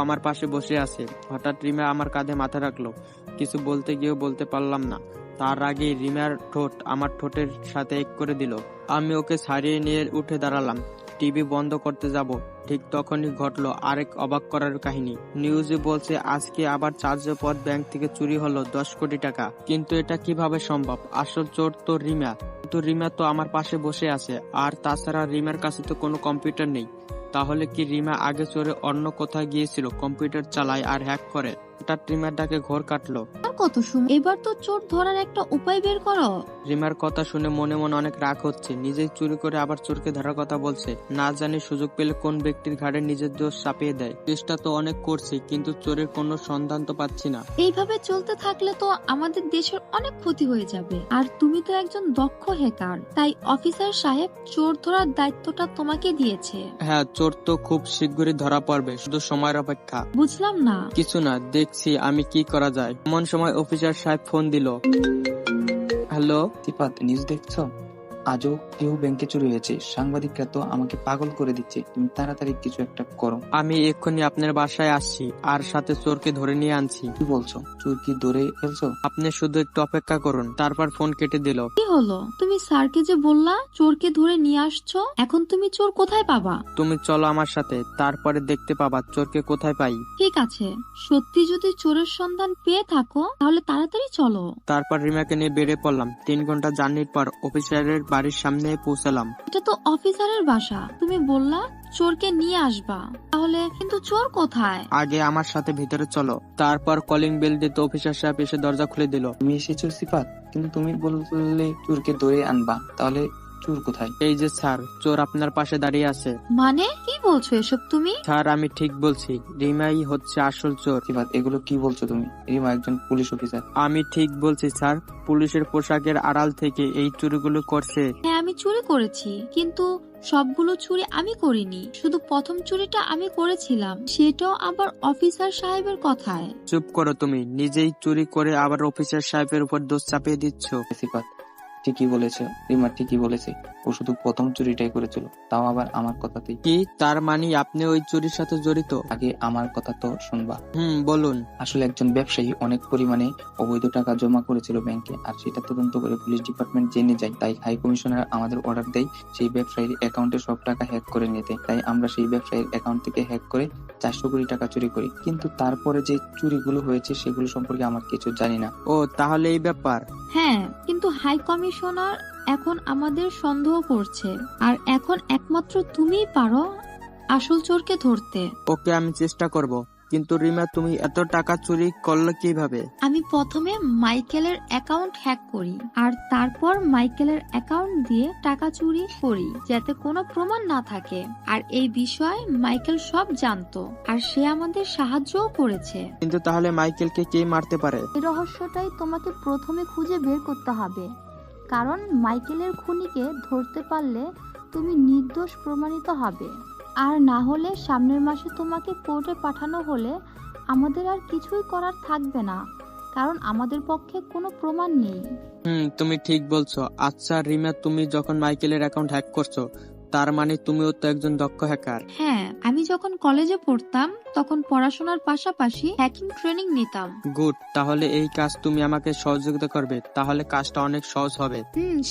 আমার পাশে বসে আছে। হঠাৎ রিমা আমার কাঁধে মাথা রাখলো। কিছু বলতে গিয়েও বলতে পারলাম না, তার আগে রিমার ঠোঁট আমার ঠোঁটের সাথে এক করে দিল। আমি ওকে ছাড়িয়ে নিয়ে উঠে দাঁড়ালাম। টিভি বন্ধ করতে যাব, ঠিক তখনই ঘটলো আরেক অবাক করার কাহিনী। নিউজে বলছে আজকে আবার চর্যাপদ ব্যাংক থেকে চুরি হলো 10 কোটি টাকা। কিন্তু এটা কিভাবে সম্ভব? আসল চোর তো রিমা, কিন্তু রিমা তো আমার পাশে বসে আছে, আর তাছাড়া রিমার কাছে তো কোনো কম্পিউটার নেই। তাহলে কি রিমা আগে চোরে অন্য কোথায় গিয়েছিল, কম্পিউটার চালায় আর হ্যাক করে? হঠাৎ রিমার ডাকে ঘোর কাটলো। আর কত সময়, এবার তো চোর ধরার একটা উপায় বের করো। রিমার কথা শুনে মনে মনে অনেক রাগ হচ্ছে। নিজেই চুরি করে আবার চোরকে ধরার কথা বলছে। না জানি সুযোগ পেলে কোন ব্যক্তির ঘাড়ে নিজের দোষ চাপিয়ে দেয়। চেষ্টা তো অনেক করছি, কিন্তু চোরের কোনো সন্ধান তো পাচ্ছি না। এইভাবে চলতে থাকলে তো আমাদের দেশের অনেক ক্ষতি হয়ে যাবে। আর তুমি তো একজন দক্ষ হ্যাকার, তাই অফিসার সাহেব চোর ধরার দায়িত্বটা তোমাকে দিয়েছে। হ্যাঁ, চোর তো খুব শীঘ্রই ধরা পড়বে, শুধু সময়ের অপেক্ষা। বুঝলাম না। কিছু না, দেখছি আমি কি করা যায়। এমন সময় অফিসার সাহেব ফোন দিল। হ্যালো সিফাত, নিউজ দেখছো? আজও কেউ ব্যাংকে চুরি হয়েছে। সাংবাদিকরা তো আমাকে পাগল করে দিচ্ছে। তুমি তাড়াতাড়ি কিছু একটা করো। আমি এক্ষুনি আপনার বাসায় আসছি, আর সাথে চোরকে ধরে নিয়ে আনছি। কি বলছো? চোর কি ধরে ফেলছো? আপনি শুধু একটু অপেক্ষা করুন। তারপর ফোন কেটে দিল। কি হলো? তুমি স্যারকে যে বললা চোরকে ধরে নিয়ে আসছো, এখন তুমি চোর কোথায় পাবা? তুমি চলো আমার সাথে, তারপরে দেখতে পাবা চোরকে কোথায় পাই। ঠিক আছে, সত্যি যদি চোরের সন্ধান পেয়ে থাকো তাহলে তাড়াতাড়ি চলো। তারপর রিমাকে নিয়ে বেরিয়ে পড়লাম। 3 ঘন্টা জার্নির পর অফিসারের বাড়ির সামনে পৌঁছালাম। এটা তো অফিসারের বাসা, তুমি বললা চোরকে নিয়ে আসবা, তাহলে কিন্তু চোর কোথায়? আগে আমার সাথে ভিতরে চলো। তারপর কলিং বেল দিতে অফিসার সাহেব এসে দরজা খুলে দিল। তুমি এসেছো সিফাত, কিন্তু তুমি বললে চোরকে ধরে আনবা, তাহলে চোর কোথায়? এই যে স্যার, চোর আপনার পাশে দাঁড়িয়ে আছে। মানে কি বলছো এসব তুমি? স্যার, আমি ঠিক বলছি, রিমাই হচ্ছে আসল চোর। সিফাত, এগুলো কি বলছো তুমি? রিমা একজন পুলিশ অফিসার। আমি ঠিক বলছি স্যার, পুলিশের পোশাকের আড়াল থেকে এই চুরিগুলো করছে। হ্যাঁ, আমি চুরি করেছি, কিন্তু সবগুলো চুরি আমি করিনি। শুধু প্রথম চুরিটা আমি করেছিলাম, সেটাও আবার অফিসার সাহেবের কথায়। চুপ করো তুমি, নিজেই চুরি করে আবার অফিসার সাহেবের উপর দোষ চাপিয়ে দিচ্ছ। সিফাত ঠিকই বলেছে, রিমা ঠিকই বলেছে। ও শুধু প্রথম চুরিটাই করেছিল, তাও আবার আমার কথাতেই। কি তার মানে আপনি ওই চুরির সাথে জড়িত? আগে আমার কথা তো শুনবা। বলুন। আসলে একজন ব্যবসায়ী অনেক পরিমাণে অবৈধ টাকা জমা করেছিল ব্যাংকে, আর সেটা তদন্ত করে পুলিশ ডিপার্টমেন্ট জেনে যায়। তাই হাই কমিশনার আমাদের অর্ডার দেয় সেই ব্যবসায়ীর অ্যাকাউন্টে সব টাকা হ্যাক করে নিতে। তাই আমরা সেই ব্যবসায়ীর অ্যাকাউন্ট থেকে হ্যাক করে 400 কোটি টাকা চুরি করি। কিন্তু তারপরে যে চুরিগুলো হয়েছে সেগুলো সম্পর্কে আমার কিছু জানি না। ও, তাহলে এই ব্যাপার। হ্যাঁ, কিন্তু হাই কমিশনার এখন আমাদের সন্দেহ করছে, আর এখন একমাত্র তুমিই পারো আসল চোরকে ধরতে। ওকে, আমি চেষ্টা করব। কিন্তু রিমা, তুমি এত টাকা চুরি করলে কিভাবে? আমি প্রথমে মাইকেলের অ্যাকাউন্ট হ্যাক করি, আর তারপর মাইকেলের অ্যাকাউন্ট দিয়ে টাকা চুরি করি, যাতে কোনো প্রমাণ না থাকে। আর এই বিষয়ে মাইকেল সব জানতো, আর সে আমাদের সাহায্যও করেছে। কিন্তু তাহলে মাইকেলকে কে মারতে পারে? এই রহস্যটাই তোমাকে প্রথমে খুঁজে বের করতে হবে, কারণ মাইকেলের খুনিকে ধরতে পারলে তুমি নির্দোষ প্রমাণিত হবে। আর না হলে সামনের মাসে তোমাকে কোর্টে পাঠানো হলে আমাদের আর কিছুই করার থাকবে না, কারণ আমাদের পক্ষে কোনো প্রমাণ নেই। তুমি ঠিক বলছো। আচ্ছা রিমা, তুমি যখন মাইকেলের অ্যাকাউন্ট হ্যাক করছো, তার মানে তুমিও তো একজন দক্ষ হ্যাকার। হ্যাঁ, আমি যখন কলেজে পড়তাম তখন পড়াশোনার পাশাপাশি হ্যাকিং ট্রেনিং নিতাম। গুড, তাহলে এই কাজ তুমি আমাকে সহযোগিতা করবে, তাহলে কাজটা অনেক সহজ হবে।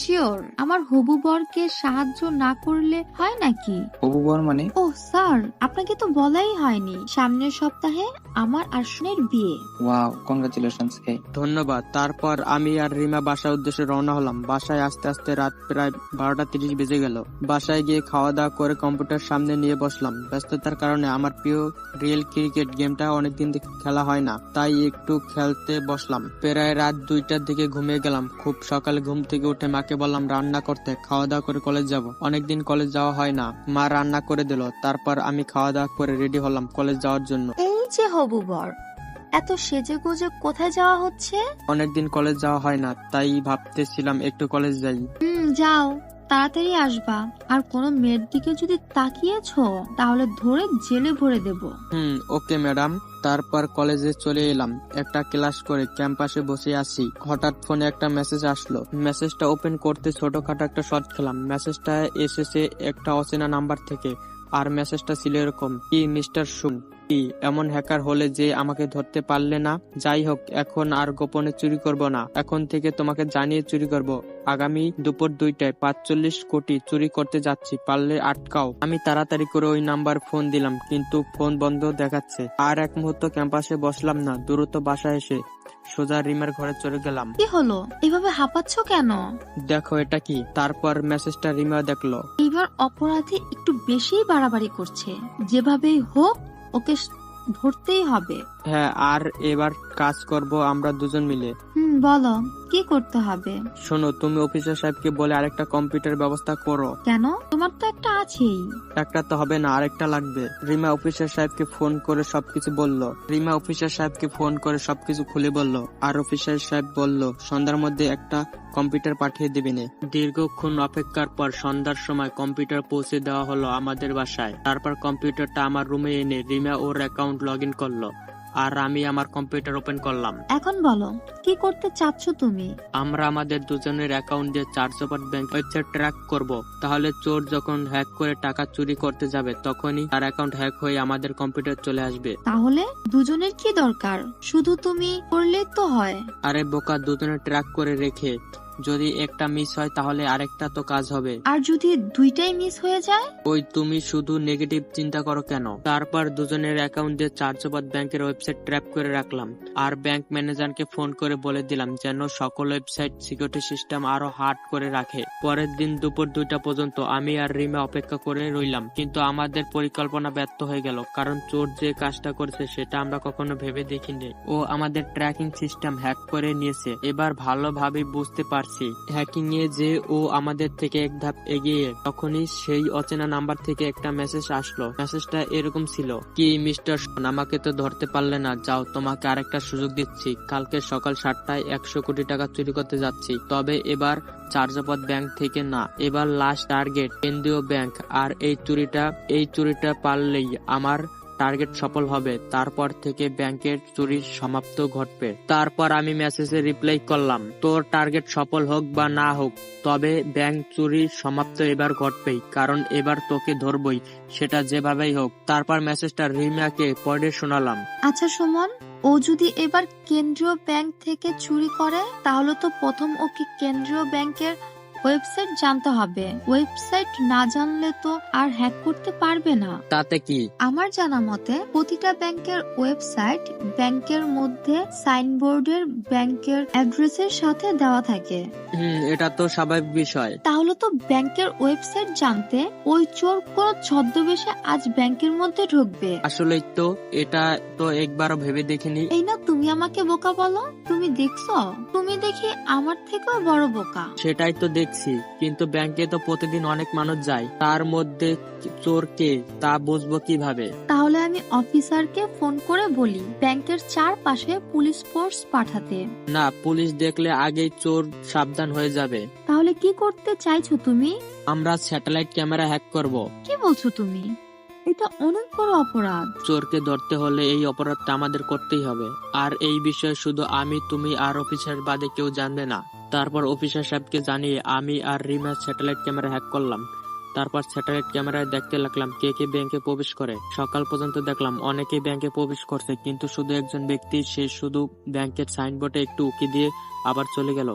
শিওর। আমার হবু বরকে সাহায্য না করলে হয় নাকি? হবু বর মানে? ও স্যার, আপনাকে তো বলাই হয়নি, সামনের সপ্তাহে আমার আর সোনের বিয়ে। Wow, congratulations. ধন্যবাদ। তারপর আমি আর রিমা বাসার উদ্দেশ্যে রওনা হলাম। বাসায় আসতে আসতে রাত প্রায় 12:30 বেজে গেল। বাসায় গিয়ে খাওয়া দাওয়া করে কম্পিউটার সামনে নিয়ে বসলাম। ব্যস্ততার কারণে আমার প্রিয় রিয়েল ক্রিকেট গেমটা অনেকদিন থেকে খেলা হয় না, তাই একটু খেলতে বসলাম। প্রায় রাত 2টার দিকে ঘুমিয়ে গেলাম। খুব সকালে ঘুম থেকে উঠে মাকে বললাম রান্না করতে, খাওয়া দাওয়া করে কলেজ যাব। অনেকদিন কলেজ যাওয়া হয় না, মা রান্না করে দিল। তারপর আমি খাওয়া দাওয়া করে রেডি হলাম কলেজ যাওয়ার জন্য। এই যে হবু বর, এত সেজে গুজে কোথায় যাওয়া হচ্ছে? অনেকদিন কলেজ যাওয়া হয় না, তাই ভাবতেছিলাম একটু কলেজ যাই। যাও, তাড়াতাড়ি আসবা। আর কোনো মেয়ের দিকে যদি তাকিয়েছো তাহলে ধরে জেলে ভরে দেব। Okay madam. তারপর কলেজে চলে এলাম। একটা ক্লাস করে ক্যাম্পাসে বসে আছি, হঠাৎ ফোনে একটা মেসেজ আসলো। মেসেজটা ওপেন করতে ছোটখাটো একটা শর্ট খেলাম। মেসেজটা এসেছে একটা অচেনা নাম্বার থেকে, আর মেসেজটা ছিল এরকম: কি মিস্টার সুন, কি এমন হ্যাকার হলে যে আমাকে ধরতে পারলে না? যাই হোক, এখন আর গোপনে চুরি করব না। এখন থেকে তোমাকে জানিয়ে চুরি করব। আগামী দুপুর 2টায় 45 কোটি চুরি করতে যাচ্ছি, পারলে আটকাও। আমি তাড়াতাড়ি করে ওই নাম্বার ফোন দিলাম, কিন্তু ফোন বন্ধ দেখাচ্ছে। আর এক মুহূর্ত ক্যাম্পাসে বসলাম না, দ্রুত বাসায় এসে সোজা রিমার ঘরে চলে গেলাম। কি হলো, এভাবে হাঁপাচ্ছ কেন? দেখো এটা কি। তারপর মেসেজটা রিমা দেখলো। এইবার অপরাধী একটু বেশি বাড়াবাড়ি করছে। যেভাবেই হোক ওকে ধরতেই হবে। হ্যাঁ, আর এবার কাজ করব আমরা দুজন মিলে। বলো কি করতে হবে? শোনো, তুমি অফিসার সাহেবকে বলে আরেকটা কম্পিউটার ব্যবস্থা করো। কেন? তোমার তো একটা আছেই। একটা তো হবে না, আরেকটা লাগবে। রিমা অফিসার সাহেবকে ফোন করে সবকিছু খুলে বলল। আর অফিসার সাহেব বলল সন্ধ্যার মধ্যে একটা কম্পিউটার পাঠিয়ে দিবেন। দীর্ঘক্ষণ অপেক্ষার পর সন্ধ্যার সময় কম্পিউটার পৌঁছে দেওয়া হলো আমাদের বাসায়। তারপর কম্পিউটারটা আমার রুমে এনে রিমা ওর অ্যাকাউন্ট লগ ইন করলো, আর আমি আমার কম্পিউটার ওপেন করলাম। এখন বলো কি করতে চাচ্ছ তুমি? আমরা আমাদের দুজনের অ্যাকাউন্ট দিয়ে চার্জাপাত ব্যাংক ওয়েবসাইট ট্র্যাক করব। তাহলে চোর যখন হ্যাক করে টাকা চুরি করতে যাবে তখনই তার অ্যাকাউন্ট হ্যাক হয়ে আমাদের কম্পিউটার চলে আসবে। তাহলে দুজনের কি দরকার? শুধু তুমি করলে তো হয়। আরে বোকা, দুজনে ট্র্যাক করে রেখে যদি একটা মিস হয় তাহলে আরেকটা তো কাজ হবে। আর যদি দুইটাই মিস হয়ে যায়? ওই তুমি শুধু নেগেটিভ চিন্তা করো কেন? তারপর দুজনের অ্যাকাউন্ট দিয়ে চার্জাপাত ব্যাংকের ওয়েবসাইট ট্র্যাপ করে রাখলাম, আর ব্যাংক ম্যানেজারকে ফোন করে বলে দিলাম যেন সকল ওয়েবসাইট সিকিউরিটি সিস্টেম আরো হার্ড করে রাখে। পরের দিন দুপুর 2টা পর্যন্ত আমি আর রিমা অপেক্ষা করে রইলাম, কিন্তু আমাদের পরিকল্পনা ব্যর্থ হয়ে গেল। কারণ চোর যে কাজটা করেছে সেটা আমরা কখনো ভেবে দেখিনি। ও আমাদের ট্র্যাকিং সিস্টেম হ্যাক করে নিয়েছে। এবার ভালোভাবে বুঝতে পারছি হ্যাকিং এ যে ও আমাদের থেকে এক ধাপ এগিয়ে। তখনই সেই অচেনা নাম্বার থেকে একটা মেসেজ আসলো। মেসেজটা এরকম ছিল, কি মিস্টার, আমাকে তো ধরতে পারলে না, যাও তোমাকে আরেকটা সুযোগ দিচ্ছি। কালকে সকাল 7টায় 100 কোটি টাকা চুরি করতে যাচ্ছি, তবে এবার চার্জাপাত ব্যাংক থেকে না, এবার লাস্ট টার্গেট কেন্দ্রীয় ব্যাংক। আর এই চুরিটা পারলেই আমার টার্গেট সফল হবে। তারপর থেকে ব্যাংকের চুরি সমাপ্ত ঘটবে। তারপর আমি মেসেজে রিপ্লাই করলাম, তোর টার্গেট সফল হোক বা না হোক, তবে ব্যাংক চুরি সমাপ্ত এবার ঘটবেই, কারণ এবার তোকে ধরবই, সেটা যেভাবেই হোক। তারপর মেসেজটা রিমাকে পড়ে শোনালাম। আচ্ছা সুমন, ও যদি এবার কেন্দ্রীয় ব্যাংক থেকে চুরি করে তাহলে তো প্রথম ওকে কেন্দ্রীয় ব্যাংকের ওয়েবসাইট জানতে হবে। ওয়েবসাইট না জানলে তো আর হ্যাক করতে পারবে না। তাতে কি? আমার জানা মতে প্রতিটা ব্যাংকের ওয়েবসাইট ব্যাংকের মধ্যে সাইনবোর্ডের ব্যাংকের অ্যাড্রেসের সাথে দেওয়া থাকে। এটা তো স্বাভাবিক বিষয়। তাহলে তো ব্যাংকের ওয়েবসাইট জানতে ওই চোর কোন ছদ্মবেশে আজ ব্যাংকের মধ্যে ঢুকবে। আসলেই তো, এটা তো একবারও ভেবে দেখিনি। এই না তুমি আমাকে বোকা বলো? তুমি দেখছো? তুমি দেখি আমার থেকেও বড় বোকা। সেটাই তো দেখছি, কিন্তু ব্যাংকে তো প্রতিদিন অনেক মানুষ যায়, তার মধ্যে চোর কে তা বুঝবো কিভাবে? তাহলে আমি অফিসারকে ফোন করে বলি ব্যাংকের চারপাশে পুলিশ ফোর্স পাঠাতে। না, পুলিশ দেখলে আগেই চোর সাবধান হয়ে যাবে। তাহলে কি করতে চাইছো তুমি? আমরা স্যাটেলাইট ক্যামেরা হ্যাক করব। কি বলছো তুমি? এটা অনেক বড় অপরাধ। চোরকে ধরতে হলে এই অপরাধটা আমাদের করতেই হবে। আর এই বিষয়ে শুধু আমি, তুমি আর অফিসার বাদে কেউ জানবে না। তারপর অফিসার সাহেবকে জানিয়ে আমি আর রিমা স্যাটেলাইট ক্যামেরা হ্যাক করলাম। তারপর স্যাটেলাইট ক্যামেরায় দেখতে লাগলাম কে কে ব্যাংকে প্রবেশ করে। সকাল পর্যন্ত দেখলাম অনেকেই ব্যাংকে প্রবেশ করছে, কিন্তু শুধু একজন ব্যক্তি, সে শুধু ব্যাংকের সাইনবোর্ডে একটু উকি দিয়ে আবার চলে গেল।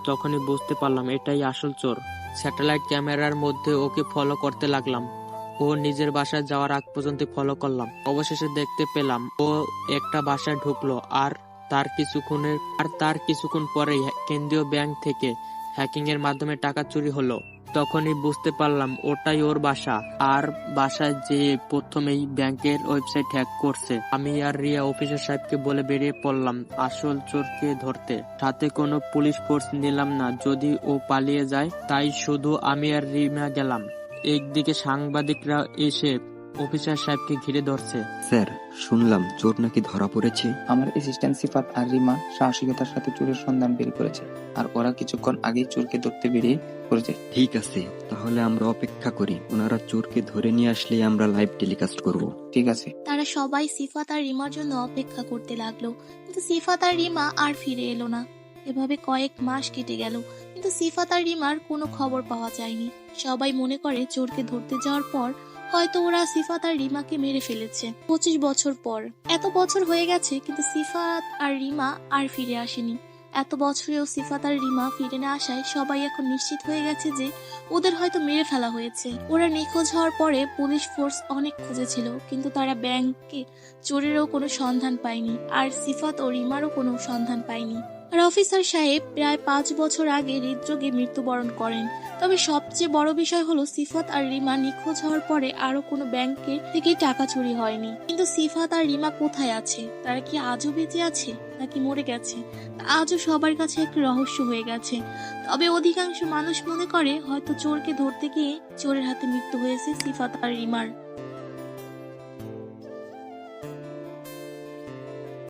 তখনই বুঝতে পারলাম এটাই আসল চোর। স্যাটেলাইট ক্যামেরার মধ্যে ওকে ফলো করতে লাগলাম। ও নিজের বাসায় যাওয়ার আগ পর্যন্ত ফলো করলাম। অবশেষে দেখতে পেলাম ও একটা বাসায় ঢুকলো, আর তার কিছুক্ষণ পরেই কেন্দ্রীয় ব্যাংক থেকে হ্যাকিং এর মাধ্যমে টাকা চুরি হলো। তখনই বুঝতে পারলাম ওটাই ওর বাসা। আর বাসায় যে প্রথমেই ব্যাংকের ওয়েবসাইট হ্যাক করছে। আমি আর রিয়া অফিসার সাহেবকে বলে বেরিয়ে পড়লাম আসল চোরকে ধরতে। সাথে কোনো পুলিশ ফোর্স নিলাম না, যদি ও পালিয়ে যায়। তাই শুধু আমি আর রিমা গেলাম। একদিকে সাংবাদিকরা এসে অফিসার সাহেবকে ঘিরে ধরছে। স্যার, শুনলাম চোর নাকি ধরা পড়েছে। আমার অ্যাসিস্ট্যান্ট সিফাত আর রিমা সাহসিকতার সাথে চোরের সন্ধান বের করেছে, আর ওরা কিছুক্ষণ আগেই চোরকে ধরতে বেরিয়ে পড়েছে। ঠিক আছে, তাহলে আমরা অপেক্ষা করি। ওনারা চোরকে ধরে নিয়ে আসলে আমরা লাইভ টেলিকাস্ট করব। ঠিক আছে। তারা সবাই সিফাত আর রিমার জন্য অপেক্ষা করতে লাগলো, কিন্তু সিফাত আর রিমা আর ফিরে এলো না। এভাবে কয়েক মাস কেটে গেল, কিন্তু সিফাত আর রিমার কোনো খবর পাওয়া যায়নি। সবাই মনে করে চোরকে ধরতে যাওয়ার পর হয়তো ওরা সিফাত আর রিমাকে মেরে ফেলেছে 25 বছর পর। এত বছর হয়ে গেছে কিন্তু সিফাত আর রিমা আর ফিরে আসেনি। এত বছরেও সিফাত আর রিমা ফিরে না আসায় সবাই এখন নিশ্চিত হয়ে গেছে যে ওদের হয়তো মেরে ফেলা হয়েছে। ওরা নিখোঁজ হওয়ার পরে পুলিশ ফোর্স অনেক খুঁজেছিল, কিন্তু তারা ব্যাংকে চোরেরও কোনো সন্ধান পায়নি, আর সিফাত ও রিমারও কোনো সন্ধান পায়নি। আর অফিসার সাহেব প্রায় 5 বছর আগে হৃদরোগে মৃত্যুবরণ করেন। তবে সবচেয়ে বড় বিষয় হলো সিফাত আর রিমা নিখোঁজ হওয়ার পরে আরো কোনো ব্যাংকের থেকে টাকা চুরি হয়নি। কিন্তু সিফাত আর রিমা কোথায় আছে? তারা কি আজও বেঁচে আছে নাকি মরে গেছে? আজও সবার কাছে একটি রহস্য হয়ে গেছে। তবে অধিকাংশ মানুষ মনে করে হয়তো চোরকে ধরতে গিয়ে চোরের হাতে মৃত্যু হয়েছে সিফাত আর রিমার।